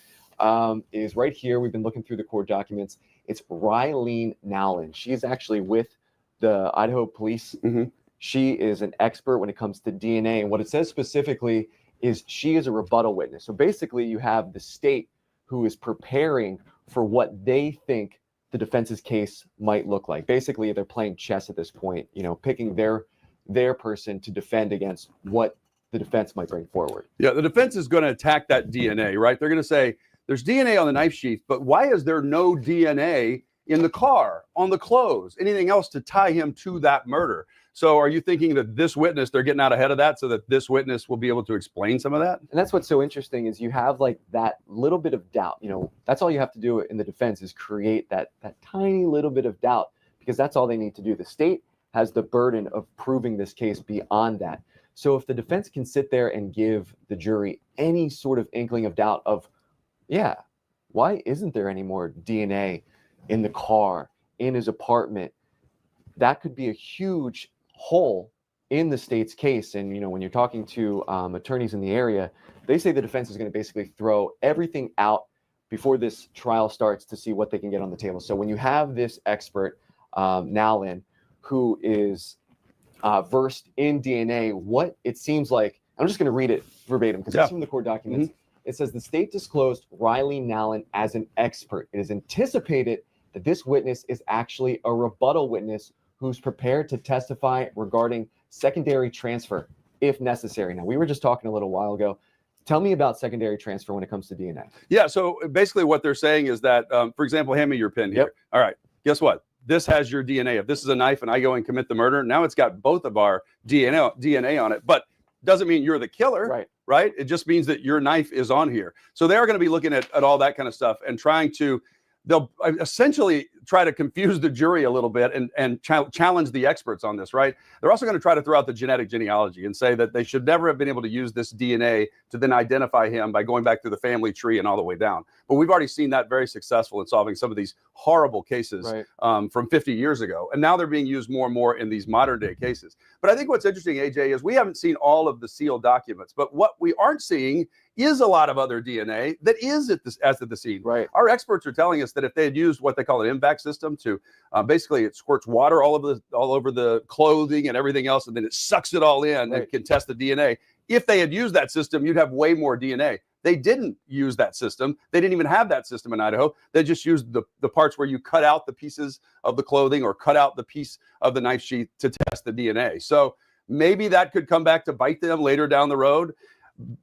is right here. We've been looking through the court documents. It's Rylene Nowlin. She is actually with the Idaho police. Mm-hmm. She is an expert when it comes to DNA. And what it says specifically is she is a rebuttal witness. So basically you have the state who is preparing for what they think the defense's case might look like. Basically, they're playing chess at this point, picking their person to defend against what the defense might bring forward. Yeah, the defense is going to attack that DNA, right? They're going to say, there's DNA on the knife sheath, but why is there no DNA in the car, on the clothes, anything else to tie him to that murder? So are you thinking that this witness, they're getting out ahead of that so that this witness will be able to explain some of that? And that's what's so interesting is you have like that little bit of doubt. That's all you have to do in the defense is create that tiny little bit of doubt, because that's all they need to do. The state has the burden of proving this case beyond that. So if the defense can sit there and give the jury any sort of inkling of doubt of, why isn't there any more DNA in the car, in his apartment? That could be a huge hole in the state's case. And, when you're talking to attorneys in the area, they say the defense is going to basically throw everything out before this trial starts to see what they can get on the table. So when you have this expert, Nowlin, who is versed in DNA, what it seems like, I'm just going to read it verbatim because it's from the court documents. Mm-hmm. It says the state disclosed Rylene Nowlin as an expert. It is anticipated that this witness is actually a rebuttal witness who's prepared to testify regarding secondary transfer if necessary. Now, we were just talking a little while ago. Tell me about secondary transfer when it comes to DNA. Yeah, so basically what they're saying is that, for example, hand me your pen here. Yep. All right, guess what? This has your DNA. If this is a knife and I go and commit the murder, now it's got both of our DNA on it, but doesn't mean you're the killer, right? It just means that your knife is on here. So they are going to be looking at all that kind of stuff and trying to they'll essentially try to confuse the jury a little bit and challenge the experts on this, right? They're also going to try to throw out the genetic genealogy and say that they should never have been able to use this DNA to then identify him by going back through the family tree and all the way down. But we've already seen that very successful in solving some of these horrible cases from 50 years ago. And now they're being used more and more in these modern day cases. But I think what's interesting, AJ, is we haven't seen all of the sealed documents, but what we aren't seeing is a lot of other DNA that is at the scene. Right. Our experts are telling us that if they had used what they call an MVAC system to basically it squirts water all over the clothing and everything else, and then it sucks it all in and can test the DNA. If they had used that system, you'd have way more DNA. They didn't use that system. They didn't even have that system in Idaho. They just used the parts where you cut out the pieces of the clothing or cut out the piece of the knife sheath to test the DNA. So maybe that could come back to bite them later down the road.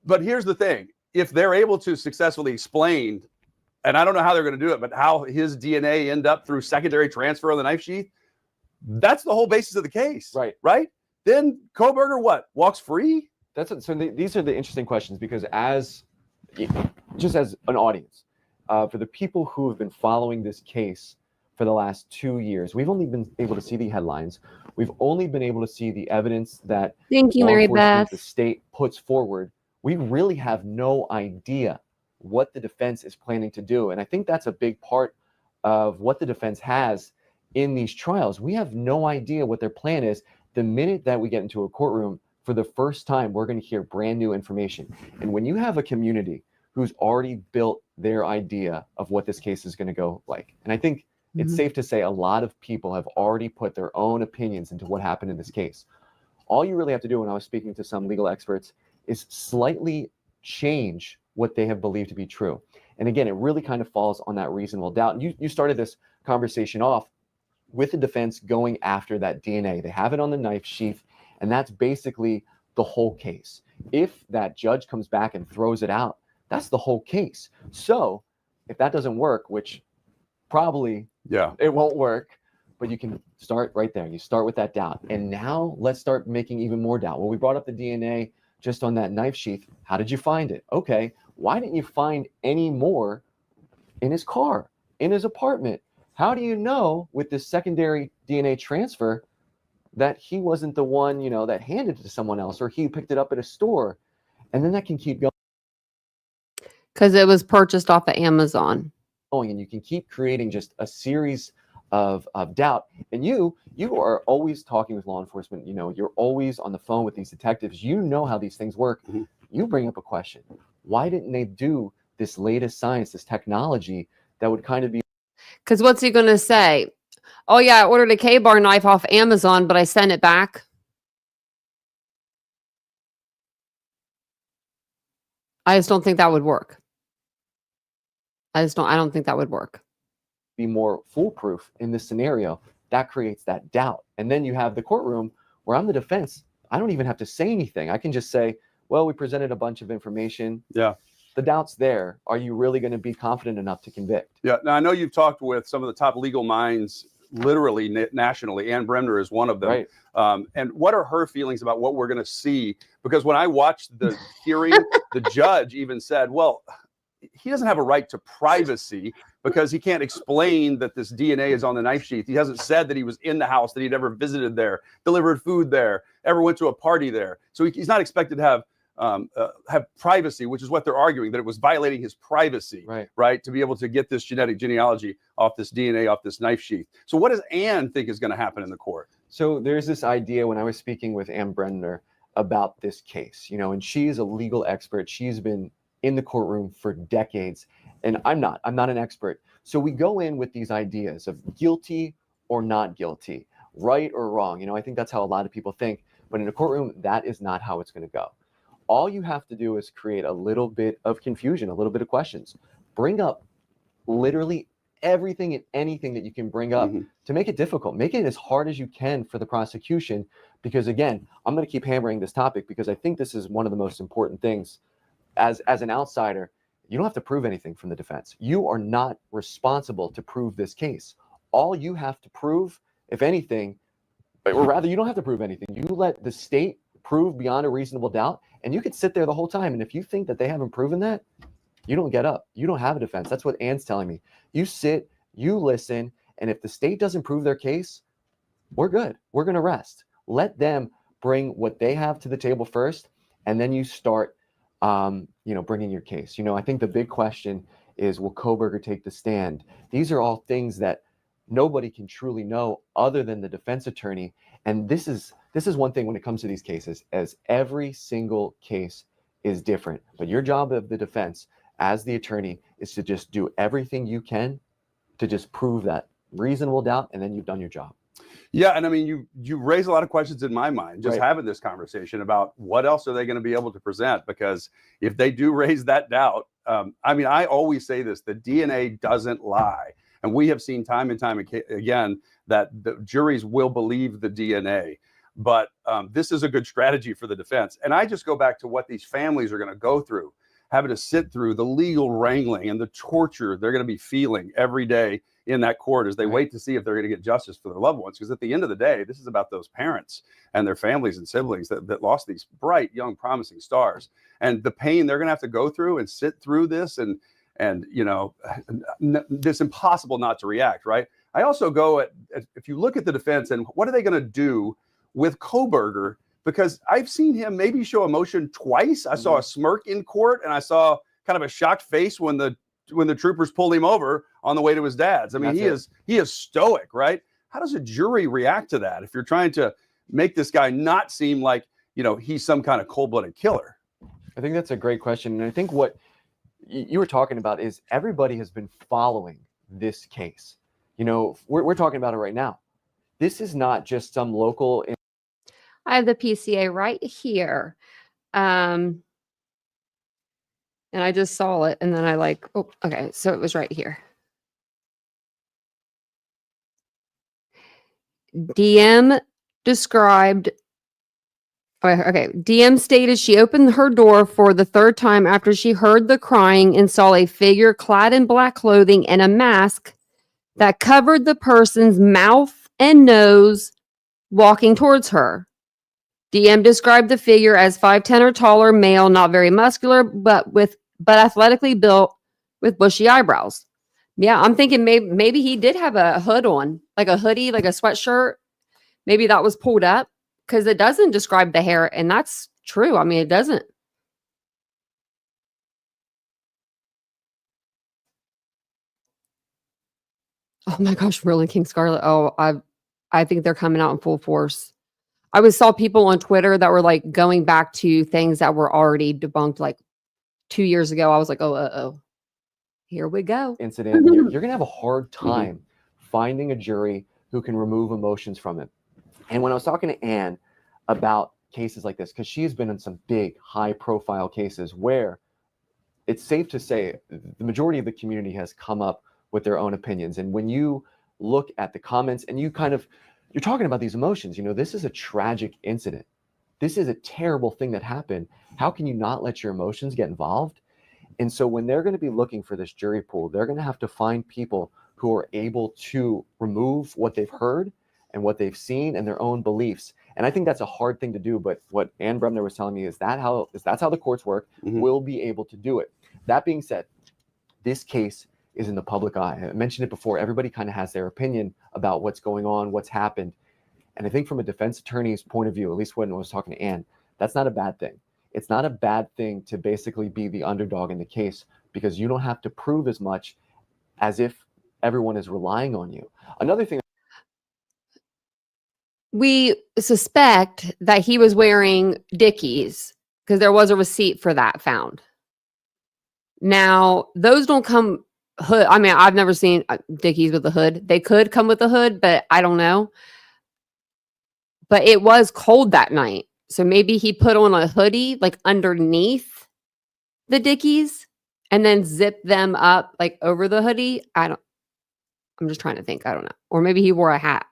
But here's the thing. If they're able to successfully explain, and I don't know how they're going to do it, but how his DNA end up through secondary transfer of the knife sheath, that's the whole basis of the case. Right? Then Kohberger walks free? So these are the interesting questions, because just as an audience, for the people who have been following this case for the last 2 years, we've only been able to see the headlines. We've only been able to see the evidence that Thank you, Mary Beth. The state puts forward. We really have no idea what the defense is planning to do. And I think that's a big part of what the defense has in these trials. We have no idea what their plan is. The minute that we get into a courtroom, for the first time, we're going to hear brand new information. And when you have a community who's already built their idea of what this case is going to go like, and I think it's safe to say a lot of people have already put their own opinions into what happened in this case. All you really have to do, when I was speaking to some legal experts, is slightly change what they have believed to be true. And again, it really kind of falls on that reasonable doubt. And you started this conversation off with the defense going after that DNA. They have it on the knife sheath, and that's basically the whole case. If that judge comes back and throws it out, that's the whole case. So if that doesn't work, which probably it won't work, but you can start right there. You start with that doubt. And now let's start making even more doubt. Well, we brought up the DNA just on that knife sheath. How did you find it? Okay, why didn't you find any more in his car, in his apartment? How do you know with this secondary DNA transfer that he wasn't the one, that handed it to someone else, or he picked it up at a store? And then that can keep going. Because it was purchased off of Amazon. And you can keep creating just a series of doubt. And you are always talking with law enforcement. You're always on the phone with these detectives. You know how these things work. You bring up a question. Why didn't they do this latest science, this technology that would kind of be? Because what's he going to say? Oh, yeah, I ordered a K-bar knife off Amazon, but I sent it back. I just don't think that would work. I don't think that would work. Be more foolproof in this scenario. That creates that doubt. And then you have the courtroom where I'm the defense. I don't even have to say anything. I can just say, well, we presented a bunch of information. Yeah. The doubt's there. Are you really going to be confident enough to convict? Yeah. Now, I know you've talked with some of the top legal minds literally nationally. Ann Bremner is one of them. Right. And what are her feelings about what we're going to see? Because when I watched the hearing, the judge even said, well, he doesn't have a right to privacy because he can't explain that this DNA is on the knife sheath. He hasn't said that he was in the house, that he'd ever visited there, delivered food there, ever went to a party there. So he's not expected to have privacy, which is what they're arguing, that it was violating his privacy, right? To be able to get this genetic genealogy off this DNA, off this knife sheath. So what does Ann think is going to happen in the court? So there's this idea when I was speaking with Ann Bremner about this case, and she's a legal expert. She's been in the courtroom for decades, and I'm not an expert. So we go in with these ideas of guilty or not guilty, right or wrong. I think that's how a lot of people think, but in a courtroom, that is not how it's going to go. All you have to do is create a little bit of confusion, a little bit of questions. Bring up literally everything and anything that you can bring up to make it difficult. Make it as hard as you can for the prosecution, because again, I'm going to keep hammering this topic because I think this is one of the most important things. As an outsider, you don't have to prove anything from the defense. You are not responsible to prove this case. All you have to prove, if anything, or rather, you don't have to prove anything. You let the state prove beyond a reasonable doubt, and you could sit there the whole time. And if you think that they haven't proven that, You don't get up. You don't have a defense. That's what Ann's telling me. You sit, you listen, and if the state doesn't prove their case, we're good. We're going to rest. Let them bring what they have to the table first, and then you start, bringing your case. I think the big question is, will Kohberger take the stand? These are all things that nobody can truly know other than the defense attorney. And this is one thing when it comes to these cases, as every single case is different. But your job of the defense as the attorney is to just do everything you can to just prove that reasonable doubt, and then you've done your job. Yeah, and I mean, you raise a lot of questions in my mind just Right. having this conversation about what else are they going to be able to present, because if they do raise that doubt, I always say this: the DNA doesn't lie, and we have seen time and time again that the juries will believe the DNA. But this is a good strategy for the defense, and I just go back to what these families are going to go through, having to sit through the legal wrangling and the torture they're going to be feeling every day in that court as they wait to see if they're going to get justice for their loved ones. Because at the end of the day, this is about those parents and their families and siblings that lost these bright, young, promising stars, and the pain they're going to have to go through and sit through this, and this impossible not to react, right? I also go if you look at the defense and what are they going to do with Kohberger, because I've seen him maybe show emotion twice. I saw a smirk in court, and I saw kind of a shocked face when the troopers pulled him over on the way to his dad's. I mean, he is stoic, right? How does a jury react to that if you're trying to make this guy not seem like, he's some kind of cold-blooded killer? I think that's a great question. And I think what you were talking about is everybody has been following this case. We're talking about it right now. This is not just some local. I have the PCA right here. And I just saw it, and then okay, so it was right here. DM described, DM stated she opened her door for the third time after she heard the crying and saw a figure clad in black clothing and a mask that covered the person's mouth and nose walking towards her. DM described the figure as 5'10" or taller, male, not very muscular, but athletically built with bushy eyebrows. Yeah, I'm thinking maybe he did have a hood on, like a hoodie, like a sweatshirt. Maybe that was pulled up, because it doesn't describe the hair, and that's true. I mean, it doesn't. Oh my gosh, really, King Scarlet? Oh, I think they're coming out in full force. I saw people on Twitter that were like going back to things that were already debunked like 2 years ago. I was like, oh, here we go. Incident. You're going to have a hard time finding a jury who can remove emotions from it. And when I was talking to Ann about cases like this, because she has been in some big, high-profile cases where it's safe to say the majority of the community has come up with their own opinions. And when you look at the comments and you're talking about these emotions, this is a tragic incident. This is a terrible thing that happened. How can you not let your emotions get involved? And so when they're going to be looking for this jury pool, they're going to have to find people who are able to remove what they've heard and what they've seen and their own beliefs. And I think that's a hard thing to do. But what Ann Bremner was telling me is that's how the courts work. We'll be able to do it. That being said, this case is in the public eye. I mentioned it before. Everybody kind of has their opinion about what's going on, what's happened. And I think from a defense attorney's point of view, at least when I was talking to Ann, that's not a bad thing. It's not a bad thing to basically be the underdog in the case, because you don't have to prove as much as if everyone is relying on you. Another thing. We suspect that he was wearing Dickies because there was a receipt for that found. Now, those don't come hood. I mean, I've never seen Dickies with a hood. They could come with a hood, but I don't know. But it was cold that night. So maybe he put on a hoodie like underneath the Dickies and then zipped them up like over the hoodie. I'm just trying to think. I don't know. Or maybe he wore a hat.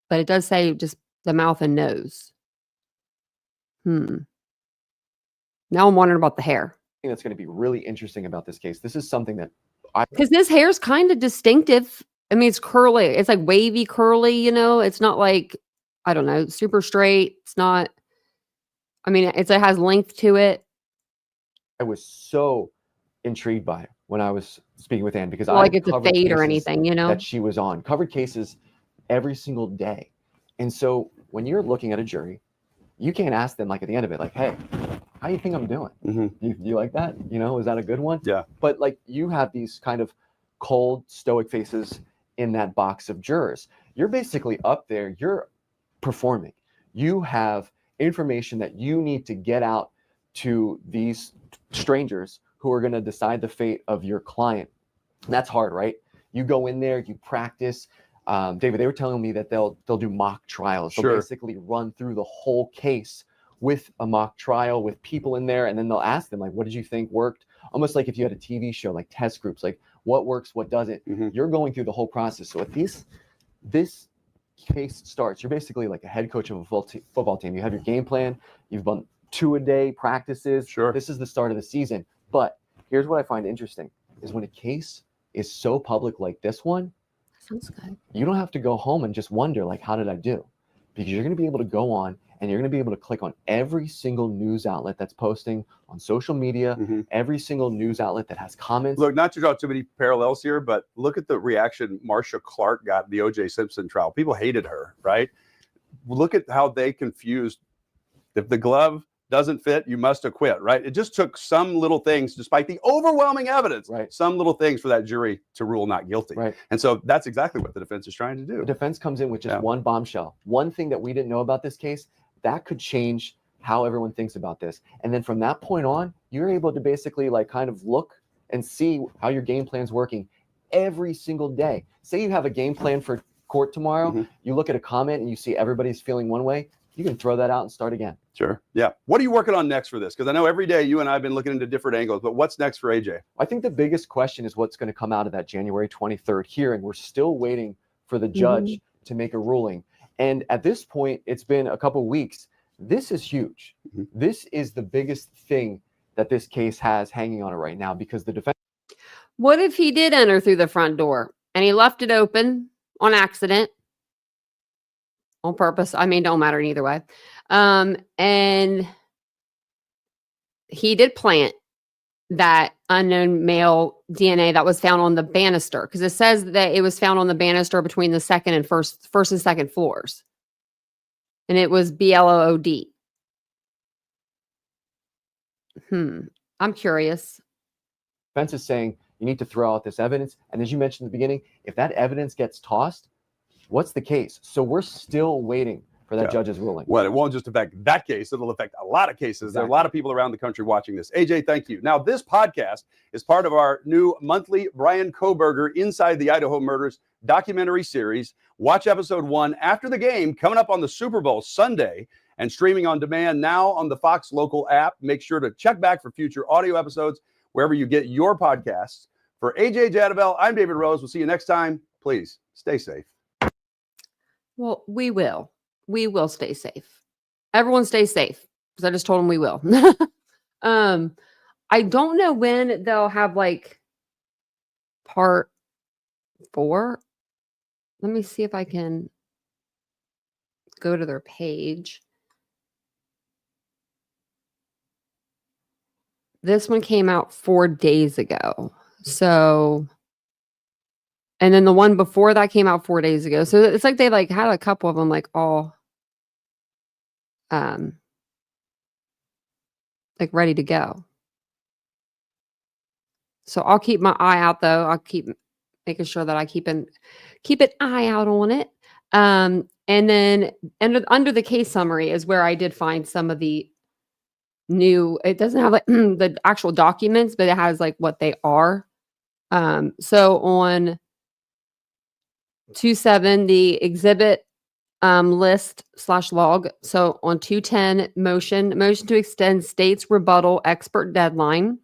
But it does say just the mouth and nose. Now I'm wondering about the hair. I think that's going to be really interesting about this case. This is something that because this hair's kind of distinctive. I mean, it's curly. It's like wavy curly, It's not like, I don't know, super straight. It's not, I mean, it has length to it. I was so intrigued by when I was speaking with Ann, because Well, I like it's a fade or anything, that she was on, covered cases every single day. And so when you're looking at a jury, you can't ask them like at the end of it, like, hey, how do you think I'm doing? Mm-hmm. Do you like that? Is that a good one? Yeah. But like you have these kind of cold, stoic faces in that box of jurors. You're basically up there, you're performing. You have information that you need to get out to these strangers who are going to decide the fate of your client. And that's hard, right? You go in there, you practice. David, they were telling me that they'll do mock trials. Sure. They'll basically run through the whole case with a mock trial with people in there, and then they'll ask them, like, what did you think worked? Almost like if you had a TV show, like test groups, like what works, what doesn't. Mm-hmm. You're going through the whole process. So if this case starts, you're basically like a head coach of a football team. You have your game plan. You've done 2-a-day practices. Sure. This is the start of the season. But here's what I find interesting is when a case is so public like this one, Sounds good. you don't have to go home and just wonder, like, how did I do? Because you're going to be able to go on and you're going to be able to click on every single news outlet that's posting on social media, Mm-hmm. every single news outlet that has comments. Look, not to draw too many parallels here, but look at the reaction Marcia Clark got in the O.J. Simpson trial. People hated her, right? Look at how they confused. If the glove doesn't fit, you must acquit, right? It just took some little things, despite the overwhelming evidence, Right. some little things for that jury to rule not guilty. Right. And so that's exactly what the defense is trying to do. The defense comes in with just Yeah. one bombshell, one thing that we didn't know about this case, that could change how everyone thinks about this. And then from that point on, you're able to basically like kind of look and see how your game plan's working every single day. Say you have a game plan for court tomorrow, Mm-hmm. you look at a comment and you see everybody's feeling one way, you can throw that out and start again. Sure. Yeah. What are you working on next for this? Because I know every day you and I have been looking into different angles, but what's next for AJ? I think the biggest question is what's going to come out of that January 23rd hearing. We're still waiting for the judge to make a ruling. And at this point, it's been a couple of weeks. This is huge. Mhm. This is the biggest thing that this case has hanging on it right now, because the defense. What if he did enter through the front door and he left it open on accident, on purpose? I mean, don't matter either way. And he did plant that unknown male DNA that was found on the banister, because it says that it was found on the banister between the first and second floors, and it was BLOOD. I'm curious. Defense is saying you need to throw out this evidence. And as you mentioned in the beginning, if that evidence gets tossed, what's the case? So we're still waiting for that judge's ruling. Well, it won't just affect that case. It'll affect a lot of cases. There are a lot of people around the country watching this. AJ, thank you. Now, this podcast is part of our new monthly Bryan Kohberger Inside the Idaho Murders documentary series. Watch episode 1 after the game, coming up on the Super Bowl Sunday, and streaming on demand now on the Fox Local app. Make sure to check back for future audio episodes wherever you get your podcasts. For AJ Jadabel, I'm David Rose. We'll see you next time. Please stay safe. Well, we will. We will stay safe. Everyone stay safe, because I just told them we will. I don't know when they'll have like part 4. Let me see if I can go to their page. This one came out 4 days ago. So, and then the one before that came out 4 days ago. So it's like they like had a couple of them like all like ready to go. So I'll keep my eye out though. I'll keep making sure that I keep an eye out on it. And then under the case summary is where I did find some of the new, it doesn't have like the actual documents, but it has like what they are. So on 2.7, the exhibit list/log. So on 2.10, motion to extend state's rebuttal expert deadline.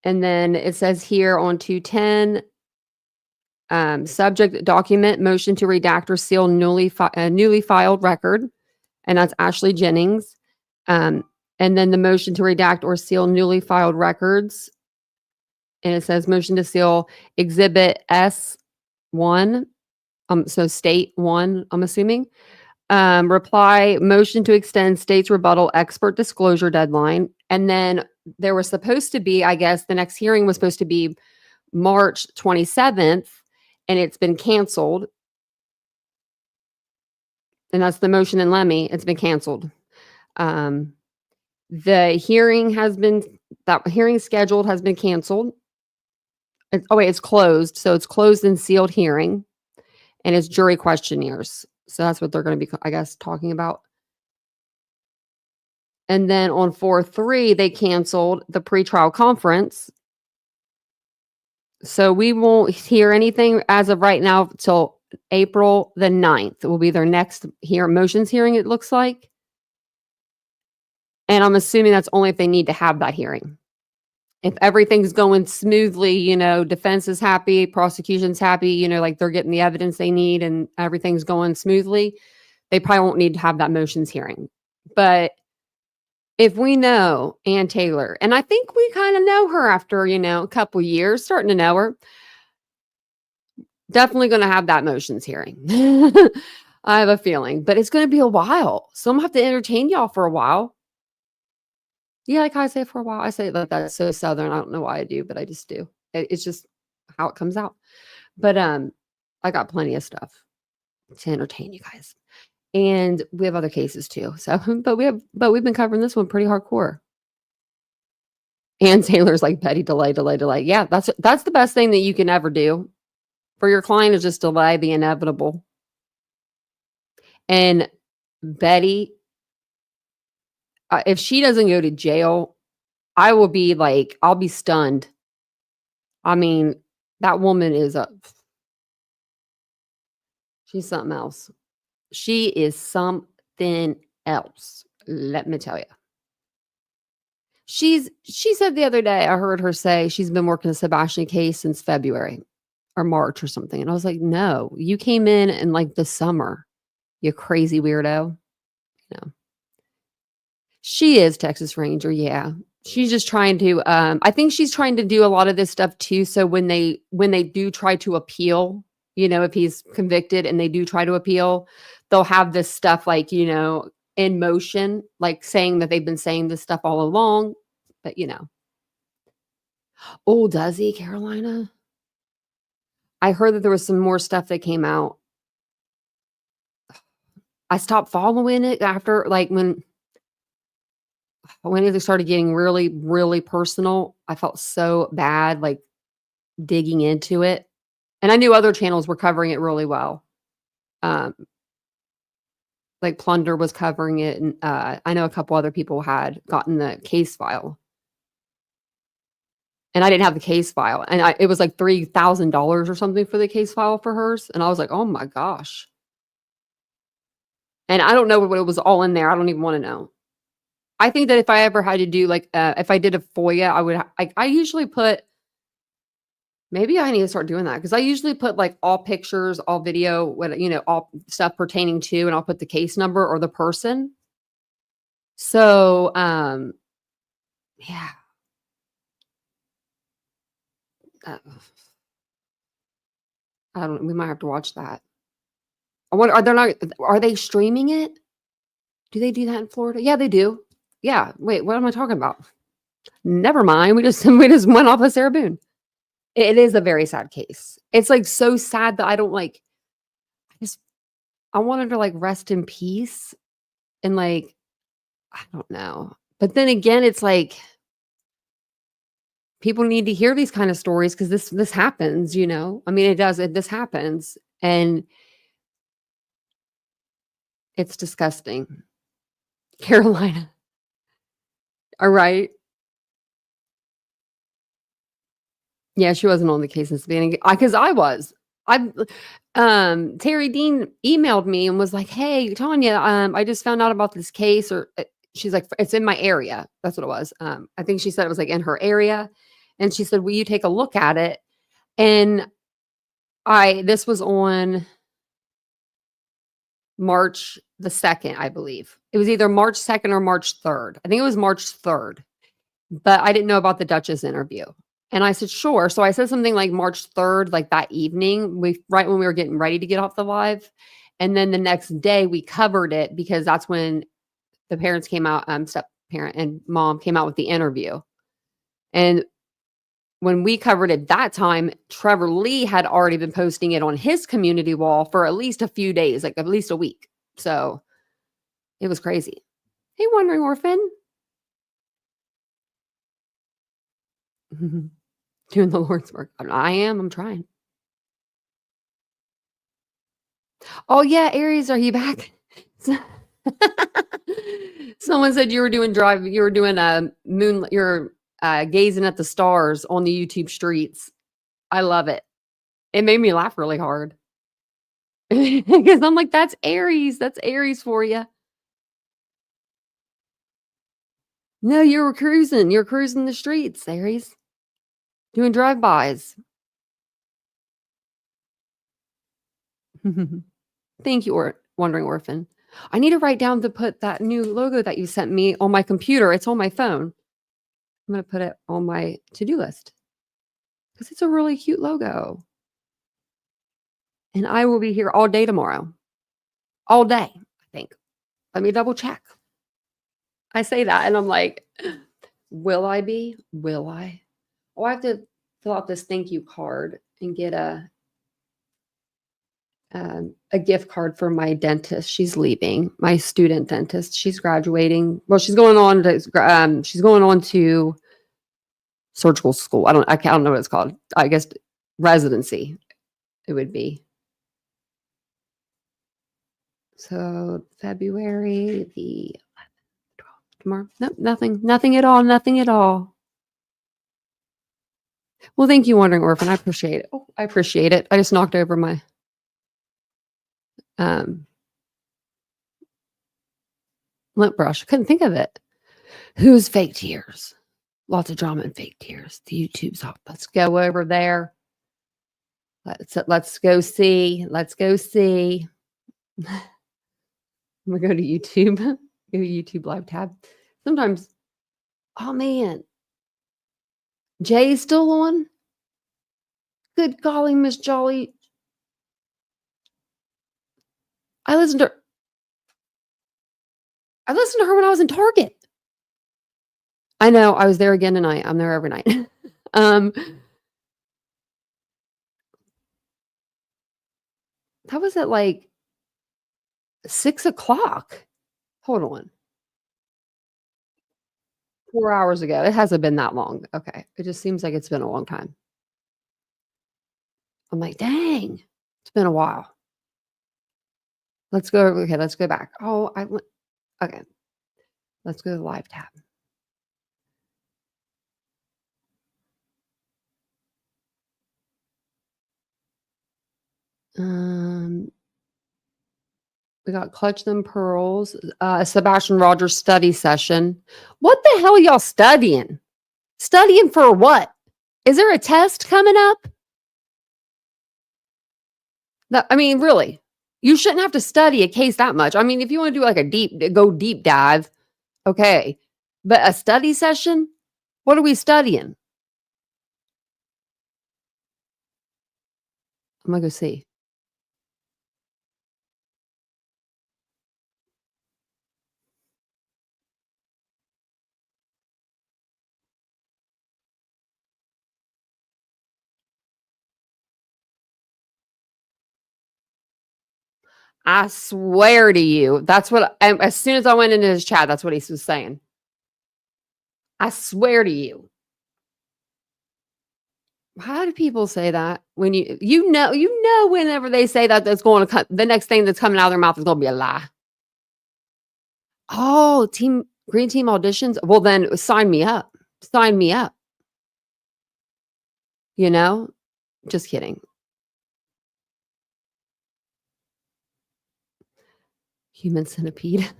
And then it says here on 2.10, subject document, motion to redact or seal newly filed record. And that's Ashley Jennings. And then the motion to redact or seal newly filed records. And it says motion to seal exhibit S1. So state 1, I'm assuming. reply motion to extend state's rebuttal expert disclosure deadline. And then there was supposed to be, I guess, the next hearing was supposed to be March 27th, and it's been canceled. And that's the motion in Lemmy. It's been canceled. The hearing scheduled has been canceled. It's closed. So it's closed and sealed hearing, and it's jury questionnaires. So that's what they're going to be, I guess, talking about. And then on 4/3, they canceled the pretrial conference. So we won't hear anything as of right now till April the 9th. It will be their next motions hearing, it looks like. And I'm assuming that's only if they need to have that hearing. If everything's going smoothly, defense is happy, prosecution's happy, like they're getting the evidence they need and everything's going smoothly, they probably won't need to have that motions hearing. But if we know Ann Taylor, and I think we kind of know her after, a couple years, starting to know her, definitely going to have that motions hearing. I have a feeling, but it's going to be a while. So I'm going to have to entertain y'all for a while. Yeah, like I say for a while. I say that that's so Southern. I don't know why I do, but I just do. It's just how it comes out. But I got plenty of stuff to entertain you guys. And we have other cases too. So, but we've been covering this one pretty hardcore. Ann Taylor's like, Betty, delay. Yeah, that's the best thing that you can ever do for your client, is just delay the inevitable. And Betty, if she doesn't go to jail, I will be like, I'll be stunned. I mean, that woman is she's something else. She is something else. Let me tell you. She said the other day, I heard her say she's been working the Sebastian case since February or March or something. And I was like, no, you came in like the summer, you crazy weirdo. She is Texas Ranger. Yeah. She's just trying to, I think she's trying to do a lot of this stuff too. So when they do try to appeal, if he's convicted and they do try to appeal, they'll have this stuff like, in motion, like saying that they've been saying this stuff all along, but Oh, does he, Carolina? I heard that there was some more stuff that came out. I stopped following it after, like, when it started getting really, really personal. I felt so bad, like, digging into it. And I knew other channels were covering it really well. Like Plunder was covering it. And I know a couple other people had gotten the case file. And I didn't have the case file. And it was like $3,000 or something for the case file for hers. And I was like, oh my gosh. And I don't know what it was all in there. I don't even want to know. I think that if I ever had to do like, if I did a FOIA, I usually put, maybe I need to start doing that, because I usually put like all pictures, all video, all stuff pertaining to, and I'll put the case number or the person. So, yeah. We might have to watch that. I wonder, are they streaming it? Do they do that in Florida? Yeah, they do. Yeah. Wait, what am I talking about? Never mind. We just went off of Sarah Boone. It is a very sad case. It's like so sad that I don't like, I wanted to like rest in peace. And like, I don't know. But then again, it's like, people need to hear these kind of stories because this happens, I mean, it does. This happens. And it's disgusting. Carolina. All right. Yeah, she wasn't on the case since the beginning, because I was. Terry Dean emailed me and was like, hey, Tanya, I just found out about this case. Or she's like, it's in my area. That's what it was. I think she said it was like in her area. And she said, will you take a look at it? And this was on March the 2nd, I believe. It was either March 2nd or March 3rd. I think it was March 3rd. But I didn't know about the Duchess interview. And I said, sure. So I said something like March 3rd, like that evening, right when we were getting ready to get off the live. And then the next day we covered it because that's when the parents came out, step parent and mom came out with the interview. And when we covered it that time, Trevor Lee had already been posting it on his community wall for at least a few days, like at least a week. So it was crazy. Hey, Wandering Orphan. Doing the Lord's work. I'm trying. Oh yeah, Aries, are you back? Someone said you were doing moon, you're gazing at the stars on the YouTube streets. I love it. It made me laugh really hard. Because I'm like, that's Aries. That's Aries for you. No, you're cruising. You're cruising the streets, Aries. Doing drive-bys. Thank you, Wandering Orphan. I need to write down to put that new logo that you sent me on my computer. It's on my phone. I'm going to put it on my to-do list because it's a really cute logo. And I will be here all day tomorrow. All day, I think. Let me double check. I say that and I'm like, will I be? Will I? Oh, I have to fill out this thank you card and get a gift card for my dentist. She's leaving, my student dentist. She's graduating. Well, she's going on to surgical school. I don't know what it's called. I guess residency it would be. So February the 12th, tomorrow. Nope, nothing at all. Well, thank you, Wandering Orphan. I appreciate it. Oh, I appreciate it. I just knocked over my lip brush. I couldn't think of it. Who's fake tears? Lots of drama and fake tears. The YouTube's off. Let's go over there. Let's go see. I'm gonna go to YouTube. Go to YouTube live tab. Sometimes, oh man, Jay's still on. Good golly, Miss Jolly. I listened to her when I was in Target. I know. I was there again tonight. I'm there every night. That was at like 6 o'clock. Hold on. 4 hours ago. It hasn't been that long. Okay. It just seems like it's been a long time. I'm like, dang, it's been a while. Let's go. Okay, let's go back. Oh, I went. Okay. Let's go to the live tab. We got Clutch Them Pearls, Sebastian Rogers study session. What the hell are y'all studying? Studying for what? Is there a test coming up? I mean, really, you shouldn't have to study a case that much. I mean, if you want to do like a deep dive, okay. But a study session? What are we studying? I'm going to go see. I swear to you, that's what, as soon as I went into his chat, that's what he was saying. I swear to you. How do people say that? When you know, whenever they say that, that's going to come, the next thing that's coming out of their mouth is going to be a lie. Oh, Green Team auditions. Well, then sign me up. Sign me up. You know, just kidding. Human centipede.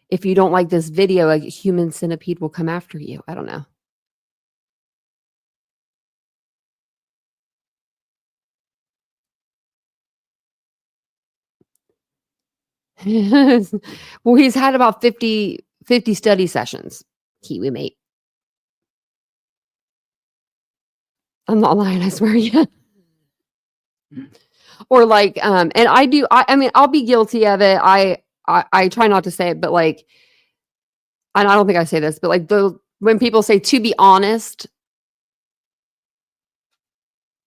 If you don't like this video, a human centipede will come after you. I don't know. Well, he's had about 50 study sessions. Kiwi mate. I'm not lying, I swear to you. Or like, and I mean, I'll be guilty of it. I try not to say it, but like, and I don't think I say this, but like when people say to be honest,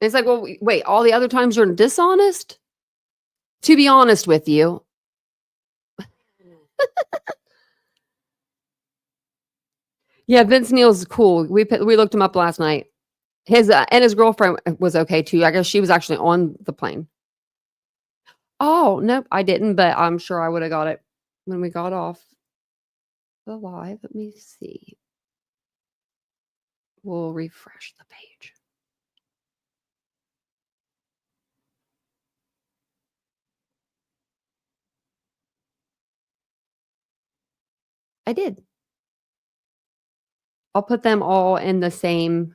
it's like, well, wait, all the other times you're dishonest? To be honest with you. Yeah, Vince Neal's cool. We looked him up last night. His and his girlfriend was okay too. I guess she was actually on the plane. Oh, nope, I didn't, but I'm sure I would have got it when we got off the live. Let me see. We'll refresh the page. I did. I'll put them all in the same.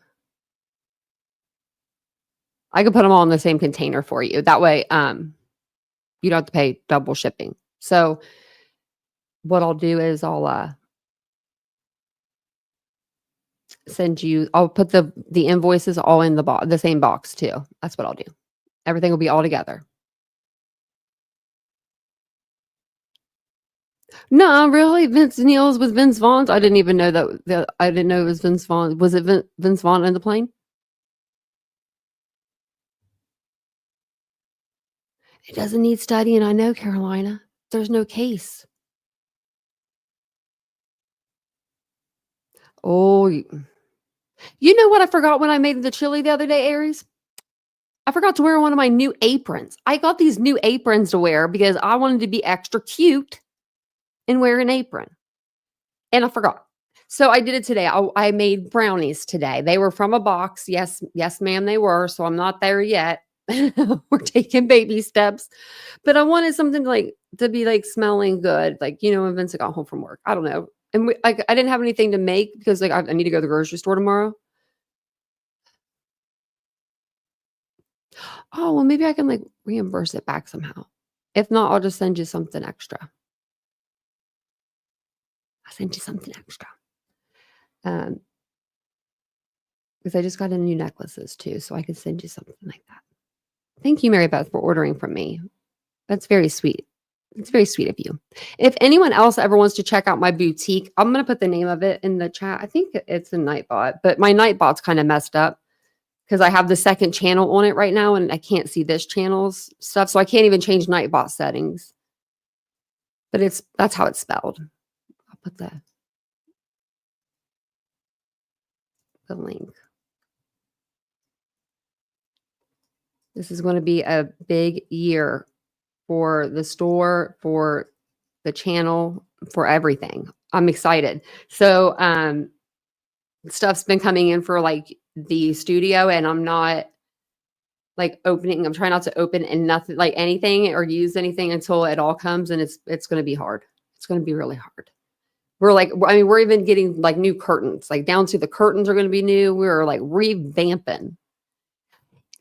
I could put them all in the same container for you. That way, you don't have to pay double shipping. So what I'll do is I'll send you. I'll put the invoices all in the same box too. That's what I'll do. Everything will be all together. No, really, Vince Neal's with Vince Vaughn's. I didn't even know that. I didn't know it was Vince Vaughn. Was it Vince Vaughn in the plane? It doesn't need studying. I know, Carolina. There's no case. Oh, you know what I forgot when I made the chili the other day, Aries? I forgot to wear one of my new aprons. I got these new aprons to wear because I wanted to be extra cute and wear an apron. And I forgot. So I did it today. I made brownies today. They were from a box. Yes, ma'am, they were. So I'm not there yet. We're taking baby steps. But I wanted something to be like smelling good. Like, when Vincent got home from work. I don't know. And I didn't have anything to make because I need to go to the grocery store tomorrow. Oh, well, maybe I can reimburse it back somehow. If not, I'll just send you something extra. I'll send you something extra. Because I just got in new necklaces too, so I could send you something like that. Thank you, Mary Beth, for ordering from me. That's very sweet. It's very sweet of you. If anyone else ever wants to check out my boutique, I'm going to put the name of it in the chat. I think it's a Nightbot, but my Nightbot's kind of messed up because I have the second channel on it right now and I can't see this channel's stuff. So I can't even change Nightbot settings. But that's how it's spelled. I'll put the link. This is going to be a big year for the store, for the channel, for everything. I'm excited. So stuff's been coming in for the studio and I'm not opening. I'm trying not to open and nothing anything or use anything until it all comes, and it's going to be hard. It's going to be really hard. We're even getting new curtains, down to the curtains are going to be new. We're revamping.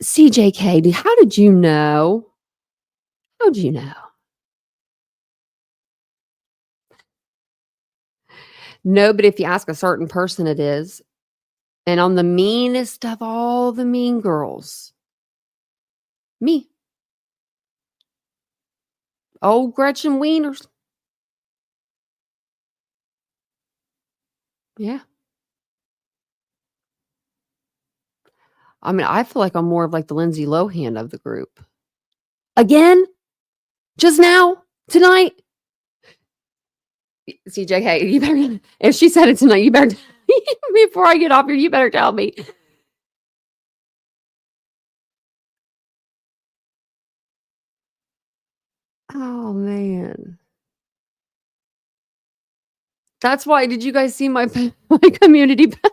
CJK, how did you know? How did you know? No, but if you ask a certain person, it is. And I'm the meanest of all the mean girls. Me. Oh, Gretchen Wieners. Yeah. I mean, I feel like I'm more of the Lindsay Lohan of the group. Again? Just now? Tonight? CJK, you better, if she said it tonight, you better, before I get off here, you better tell me. Oh, man. That's why, did you guys see my community post?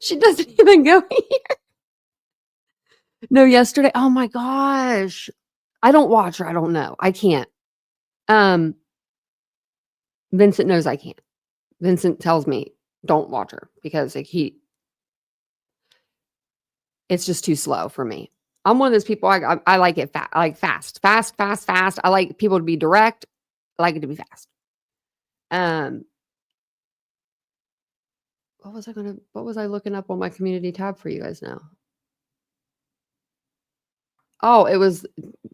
She doesn't even go here. No, yesterday. Oh my gosh. I don't watch her. I don't know. I can't. Vincent knows I can't. Vincent tells me don't watch her because it's just too slow for me. I'm one of those people. I like it fast. I like people to be direct. I like it to be fast. What was I looking up on my community tab for you guys now? Oh, it was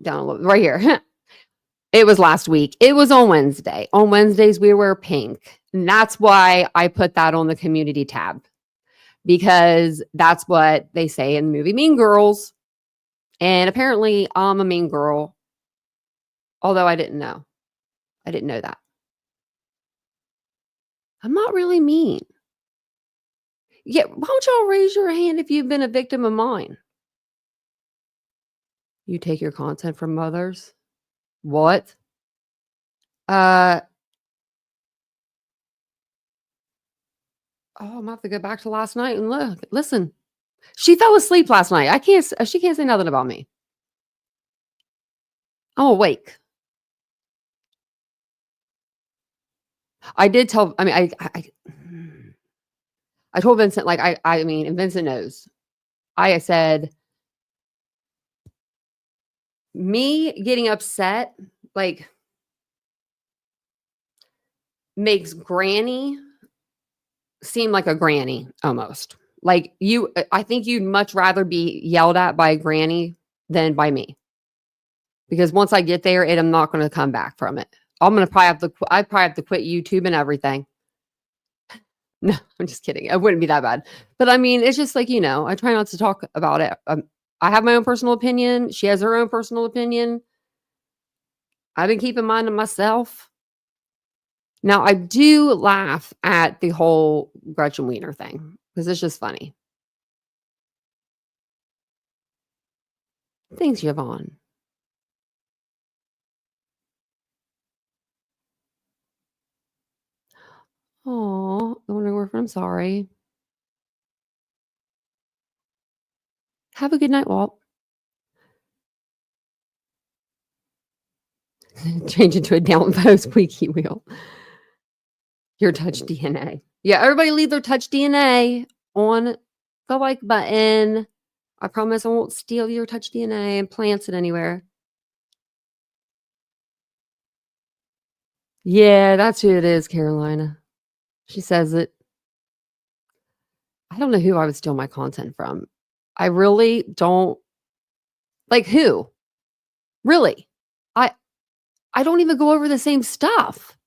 down a little right here. It was last week. It was on Wednesday. On Wednesdays, we wear pink. And that's why I put that on the community tab, because that's what they say in the movie Mean Girls. And apparently, I'm a mean girl, although I didn't know. I didn't know that. I'm not really mean. Yeah, why don't y'all raise your hand if you've been a victim of mine? You take your content from others? What? Oh, I'm gonna have to go back to last night and look. Listen, she fell asleep last night. She can't say nothing about me. I'm awake. I did tell, I mean, I told Vincent, like, and Vincent knows. I said, me getting upset, like, makes Granny seem like a granny almost. Like I think you'd much rather be yelled at by a granny than by me. Because once I get there, I'm not going to come back from it. I probably have to quit YouTube and everything. No, I'm just kidding. It wouldn't be that bad. But I mean, it's just like, I try not to talk about it. I have my own personal opinion. She has her own personal opinion. I've been keeping mine to myself. Now, I do laugh at the whole Gretchen Wiener thing because it's just funny. Thanks, Yvonne. Oh, I wonder where I'm sorry. Have a good night, Walt. Change it to a down post squeaky wheel. Your touch DNA. Yeah, everybody leave their touch DNA on the like button. I promise I won't steal your touch DNA and plant it anywhere. Yeah, that's who it is, Carolina. She says it. I don't know who I would steal my content from. I really don't. Like who? Really? I don't even go over the same stuff.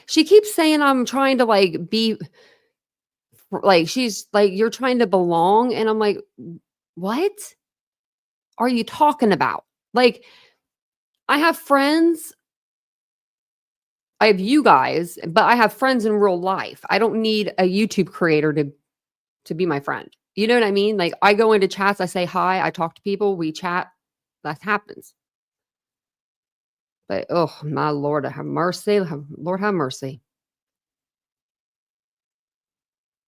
She keeps saying I'm trying to like be like, she's like, you're trying to belong. And I'm like, what are you talking about? Like, I have friends. I have you guys, but I have friends in real life. I don't need a YouTube creator to be my friend. You know what I mean? Like, I go into chats, I say hi, I talk to people, we chat. That happens. But oh my Lord, have mercy. Lord have mercy.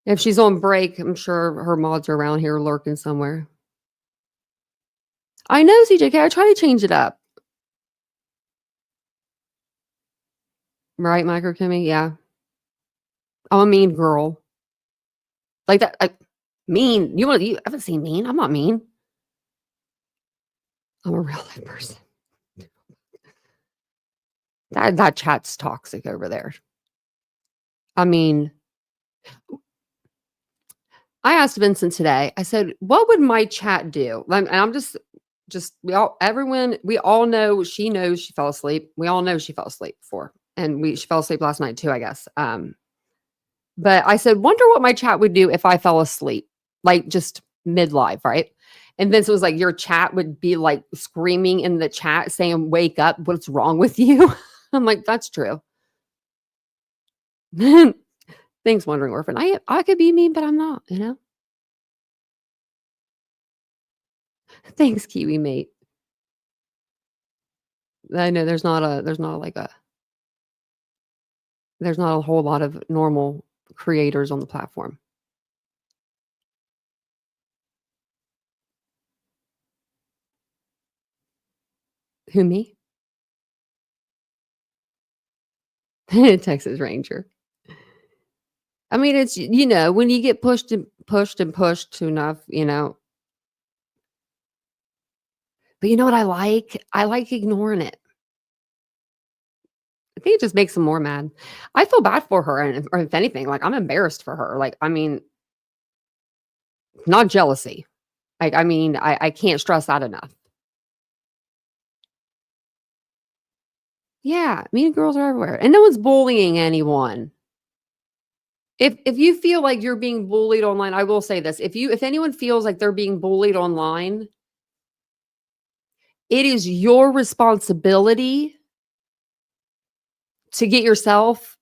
If she's on break, I'm sure her mods are around here lurking somewhere. I know, CJK. I try to change it up. Right, Micro Kimmy? Yeah. I'm a mean girl. Like that. Mean. You haven't seen mean. I'm not mean. I'm a real life person. That chat's toxic over there. I mean, I asked Vincent today, I said, what would my chat do? And I'm just we all know she knows she fell asleep. We all know she fell asleep before. And she fell asleep last night too, I guess. But I said, wonder what my chat would do if I fell asleep, like just mid-live, right? And Vincent was like, your chat would be like screaming in the chat saying, wake up, what's wrong with you? I'm like, that's true. Thanks, Wandering Orphan. I could be mean, but I'm not, Thanks, Kiwi Mate. I know there's not a whole lot of normal creators on the platform. Who, me? Texas Ranger. I mean, it's, when you get pushed and pushed and pushed to enough, But you know what I like? I like ignoring it. I think it just makes them more mad. I feel bad for her. Or if anything, like I'm embarrassed for her. Like, I mean, not jealousy. I mean, I can't stress that enough. Yeah, mean girls are everywhere, and no one's bullying anyone. If you feel like you're being bullied online, I will say this: if anyone feels like they're being bullied online, it is your responsibility to get yourself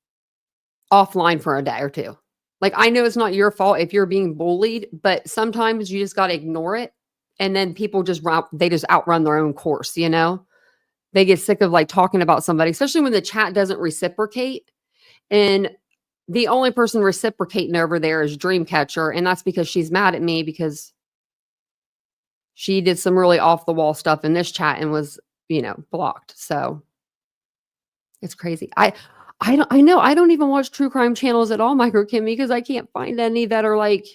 offline for a day or two. Like, I know it's not your fault if you're being bullied, but sometimes you just got to ignore it. And then people just outrun their own course, you know? They get sick of like talking about somebody, especially when the chat doesn't reciprocate. And the only person reciprocating over there is Dreamcatcher. And that's because she's mad at me because she did some really off the wall stuff in this chat and was, blocked. So it's crazy. I know I don't even watch true crime channels at all, Micro Kimmy, because I can't find any that are like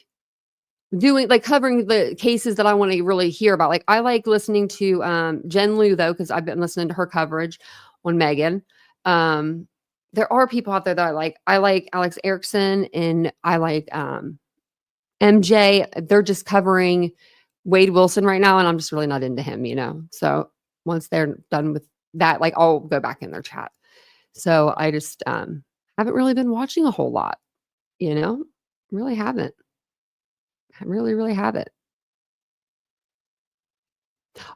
covering the cases that I want to really hear about. Like, I like listening to Jen Liu though, because I've been listening to her coverage on Megan. There are people out there that I like. I like Alex Erickson and I like MJ. They're just covering Wade Wilson right now, and I'm just really not into him, So once they're done with that, like, I'll go back in their chat. So I just haven't really been watching a whole lot, really haven't. I really, really haven't.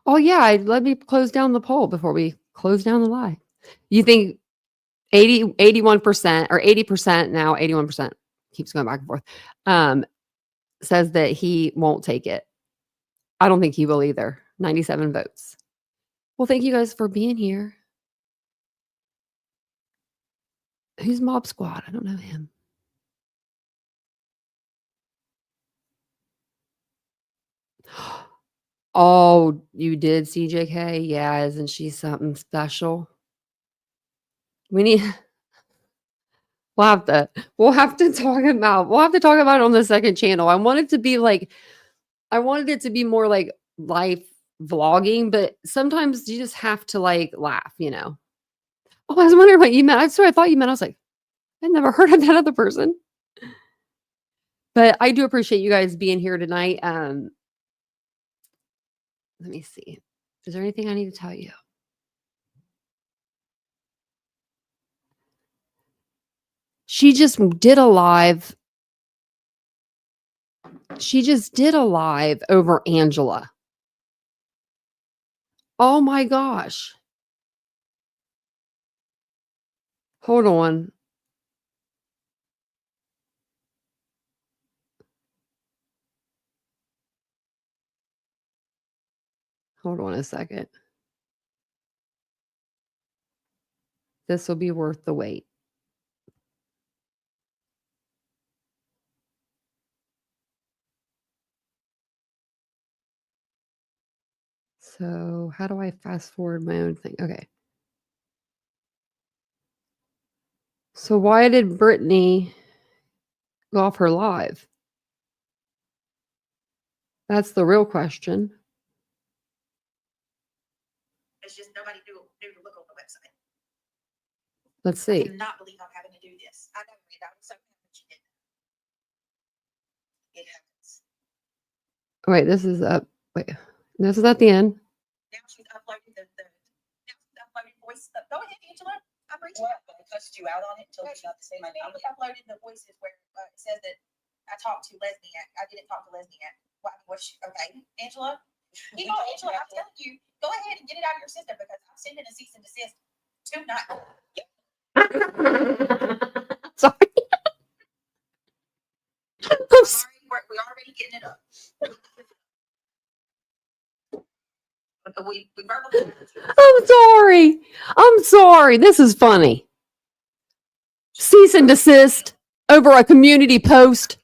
Oh yeah, let me close down the poll before we close down the lie. You think 81% or 80% now, 81% keeps going back and forth, says that he won't take it. I don't think he will either. 97 votes. Well, thank you guys for being here. Who's Mob Squad? I don't know him. Oh, you did, CJK? Yeah, isn't she something special? We'll have to talk about it on the second channel. I wanted it to be more like life vlogging, but sometimes you just have to like laugh, Oh, I was wondering what you meant. I thought you meant, I was like, I'd never heard of that other person. But I do appreciate you guys being here tonight. Let me see. Is there anything I need to tell you? She just did a live. Over Angela. Oh my gosh. Hold on. Hold on a second. This will be worth the wait. So how do I fast forward my own thing? Okay. So why did Brittany go off her live? That's the real question. It's just nobody knew to look on the website. Let's I see. cannot believe I'm having to do this. I know, Rita, I'm so happy that you did that. It happens. Wait, this is up. Wait, this is at the end. Now she's uploading voice stuff. Go ahead, Angela. I'm reaching out. But I cussed you out on it until you got to say my name. She uploaded the voices where it says that I talked to Lesniak. I didn't talk to Lesniak. Okay, Angela? Angela, I'm telling you, go ahead and get it out of your system because I'm sending a cease and desist tonight. Sorry. We're already getting it up. We verbally. I'm sorry. This is funny. Cease and desist over a community post.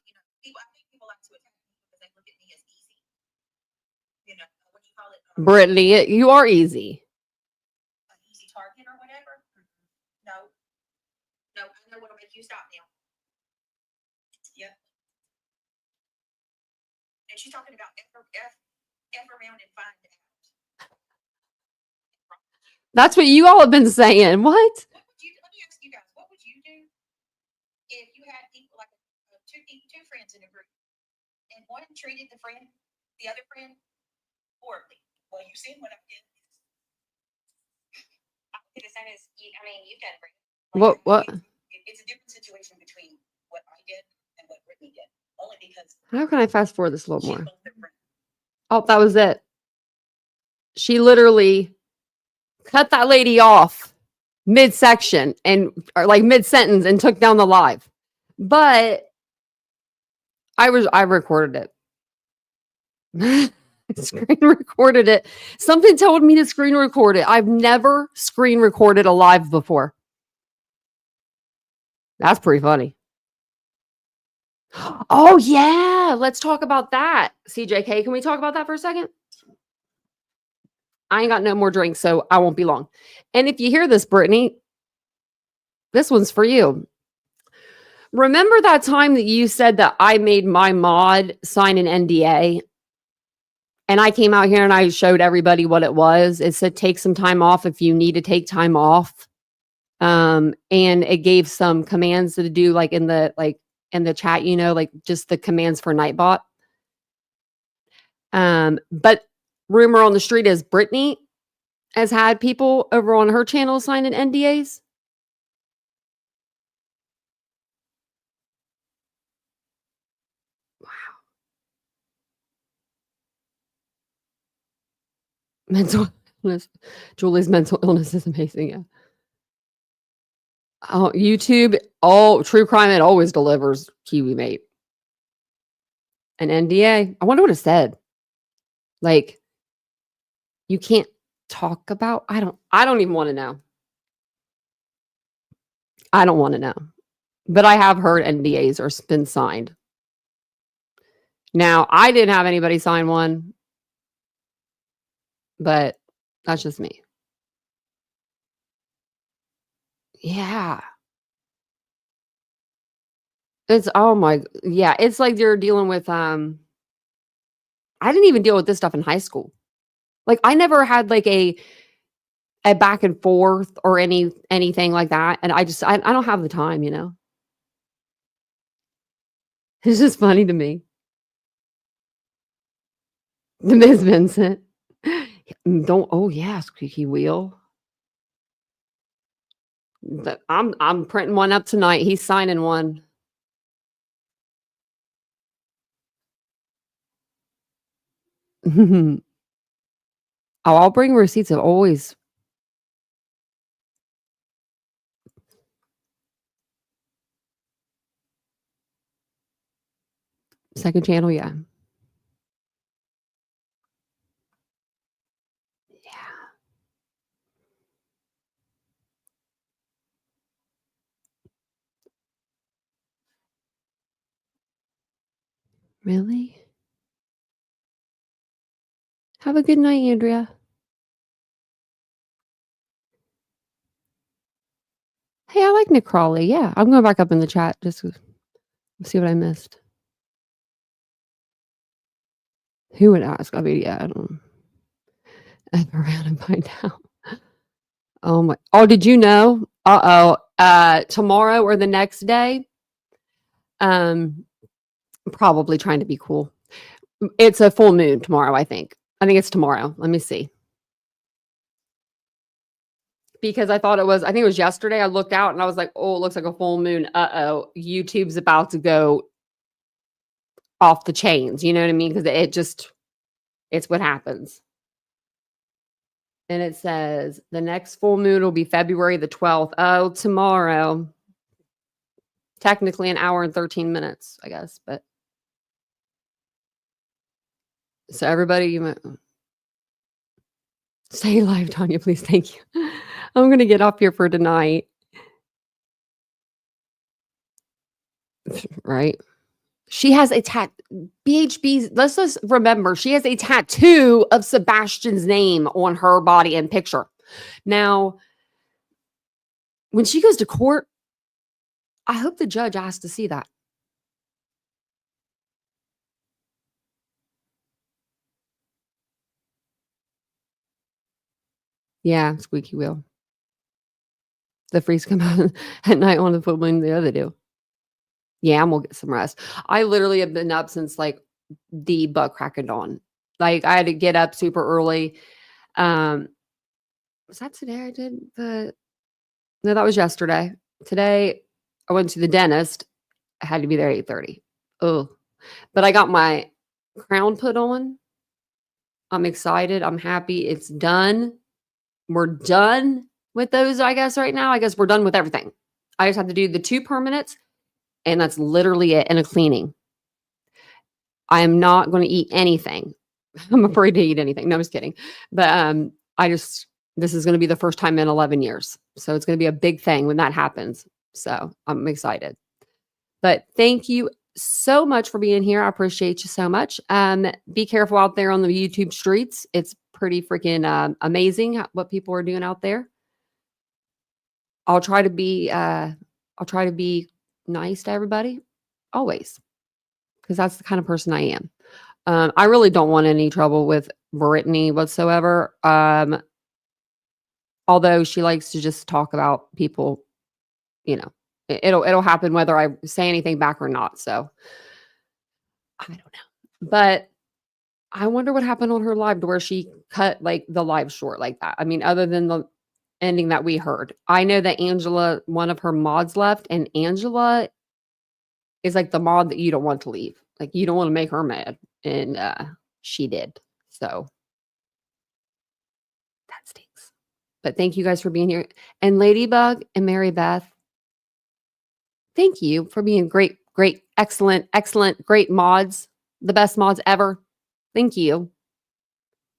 I think people like to attack me because they look at me as easy. What do you call it? Brittany, you are easy. An easy target or whatever. No, I know what'll make you stop now. Yep. And she's talking about F around and find out. That's what you all have been saying. What? Let me ask you guys, what would you do if you had people like two friends in a group and one treated the friend the other friend horribly. Well, you seen what I did. The same as you, I mean, you've done great. What? It's a different situation between what I did and what Brittany did. Only because How can I fast forward this a little she's more? both their friend. Oh, that was it. She literally cut that lady off midsection or like mid-sentence and took down the live. But I recorded it. Screen recorded it. Something told me to screen record it. I've never screen recorded a live before. That's pretty funny. Oh yeah, let's talk about that. CJK, can we talk about that for a second? I ain't got no more drinks, so I won't be long. And if you hear this, Brittany, this one's for you. Remember that time that you said that I made my mod sign an NDA? And I came out here and I showed everybody what it was. It said take some time off if you need to take time off. And it gave some commands to do like in the chat, you know, like just the commands for Nightbot. But rumor on the street is Brittany has had people over on her channel sign an NDAs. Mental illness. Julie's mental illness is amazing. Yeah. Oh, YouTube. Oh, true crime. It always delivers. Kiwi mate. An NDA. I wonder what it said. Like, you can't talk about. I don't even want to know. I don't want to know. But I have heard NDAs are been signed. Now, I didn't have anybody sign one. But that's just me. Yeah. It's it's like you're dealing with I didn't even deal with this stuff in high school. Like I never had like a back and forth or anything like that. And I don't have the time, you know. It's just funny to me. The Miss Vincent. Squeaky wheel. I'm printing one up tonight. He's signing one. I'll bring receipts of always. Second channel, yeah. Really? Have a good night, Andrea. Hey, I like Nick Crawley. Yeah, I'm going back up in the chat just to see what I missed. Who would ask? I mean, yeah, I don't know. I'd around and find out. Oh my! Oh, did you know? Tomorrow or the next day. Probably trying to be cool. It's a full moon tomorrow, I think. I think it's tomorrow. Let me see. Because I think it was yesterday. I looked out and I was like, oh, it looks like a full moon. YouTube's about to go off the chains. You know what I mean? Because it's what happens. And it says the next full moon will be February the 12th. Oh, tomorrow. Technically an hour and 13 minutes, I guess. But so everybody, you might stay alive, Tanya, please. Thank you. I'm going to get off here for tonight. Right? She has a BHB. Let's just remember, she has a tattoo of Sebastian's name on her body and picture. Now, when she goes to court, I hope the judge asks to see that. Yeah, squeaky wheel. The freaks come out at night on the full moon. The other do. Yeah, and we'll get some rest. I literally have been up since like the butt crack of dawn. Like I had to get up super early. Was that today I did no, that was yesterday. Today I went to the dentist. I had to be there at 8:30. Oh, but I got my crown put on. I'm excited. I'm happy. It's done. We're done with those, I guess, right now. I guess we're done with everything. I just have to do the 2 permanents, and that's literally it, and a cleaning. I am not going to eat anything. I'm afraid to eat anything. No, I'm just kidding. But this is going to be the first time in 11 years. So it's going to be a big thing when that happens. So I'm excited. But thank you so much for being here. I appreciate you so much. Be careful out there on the YouTube streets. It's pretty freaking amazing what people are doing out there. I'll try to be nice to everybody always, because that's the kind of person I am. I really don't want any trouble with Brittany whatsoever. Although she likes to just talk about people, it'll happen whether I say anything back or not. So I don't know, but I wonder what happened on her live to where she cut like the live short like that. I mean, other than the ending that we heard, I know that Angela, one of her mods left, and Angela is like the mod that you don't want to leave. Like you don't want to make her mad. And she did. So that stinks. But thank you guys for being here. And Ladybug and Mary Beth, thank you for being great, excellent, great mods. The best mods ever. Thank you.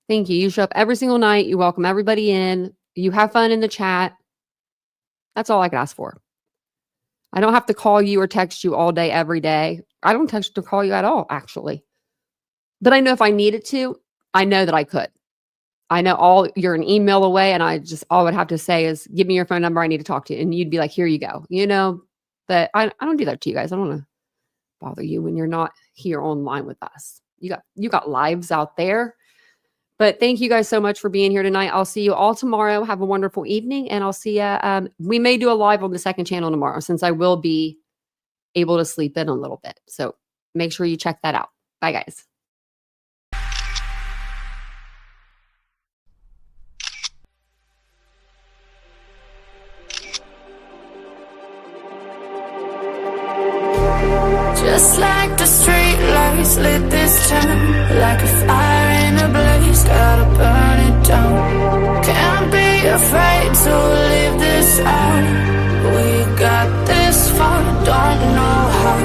Thank you. You show up every single night. You welcome everybody in. You have fun in the chat. That's all I could ask for. I don't have to call you or text you all day, every day. I don't text or call you at all, actually. But I know if I needed to, I know that I could. I know you're an email away, and all I would have to say is, give me your phone number. I need to talk to you. And you'd be like, here you go. But I don't do that to you guys. I don't want to bother you when you're not here online with us. You got lives out there. But thank you guys so much for being here tonight. I'll see you all tomorrow. Have a wonderful evening, and I'll see you. We may do a live on the second channel tomorrow, since I will be able to sleep in a little bit. So make sure you check that out. Bye, guys. Just like the street lights lit this town, like a fire in a blaze, gotta burn it down. Can't be afraid to leave this out. We got this far, don't know how.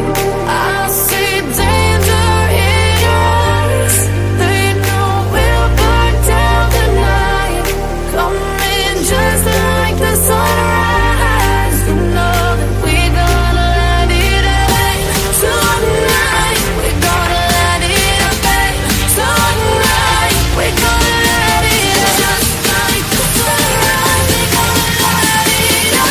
I see danger in your eyes. They know we'll burn down the night. Coming just like the sunrise. You know that we gonna let it rain tonight. We gonna let it rain tonight. We gonna let it just like the sunrise. We gonna let it rain.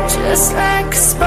Just like a spark.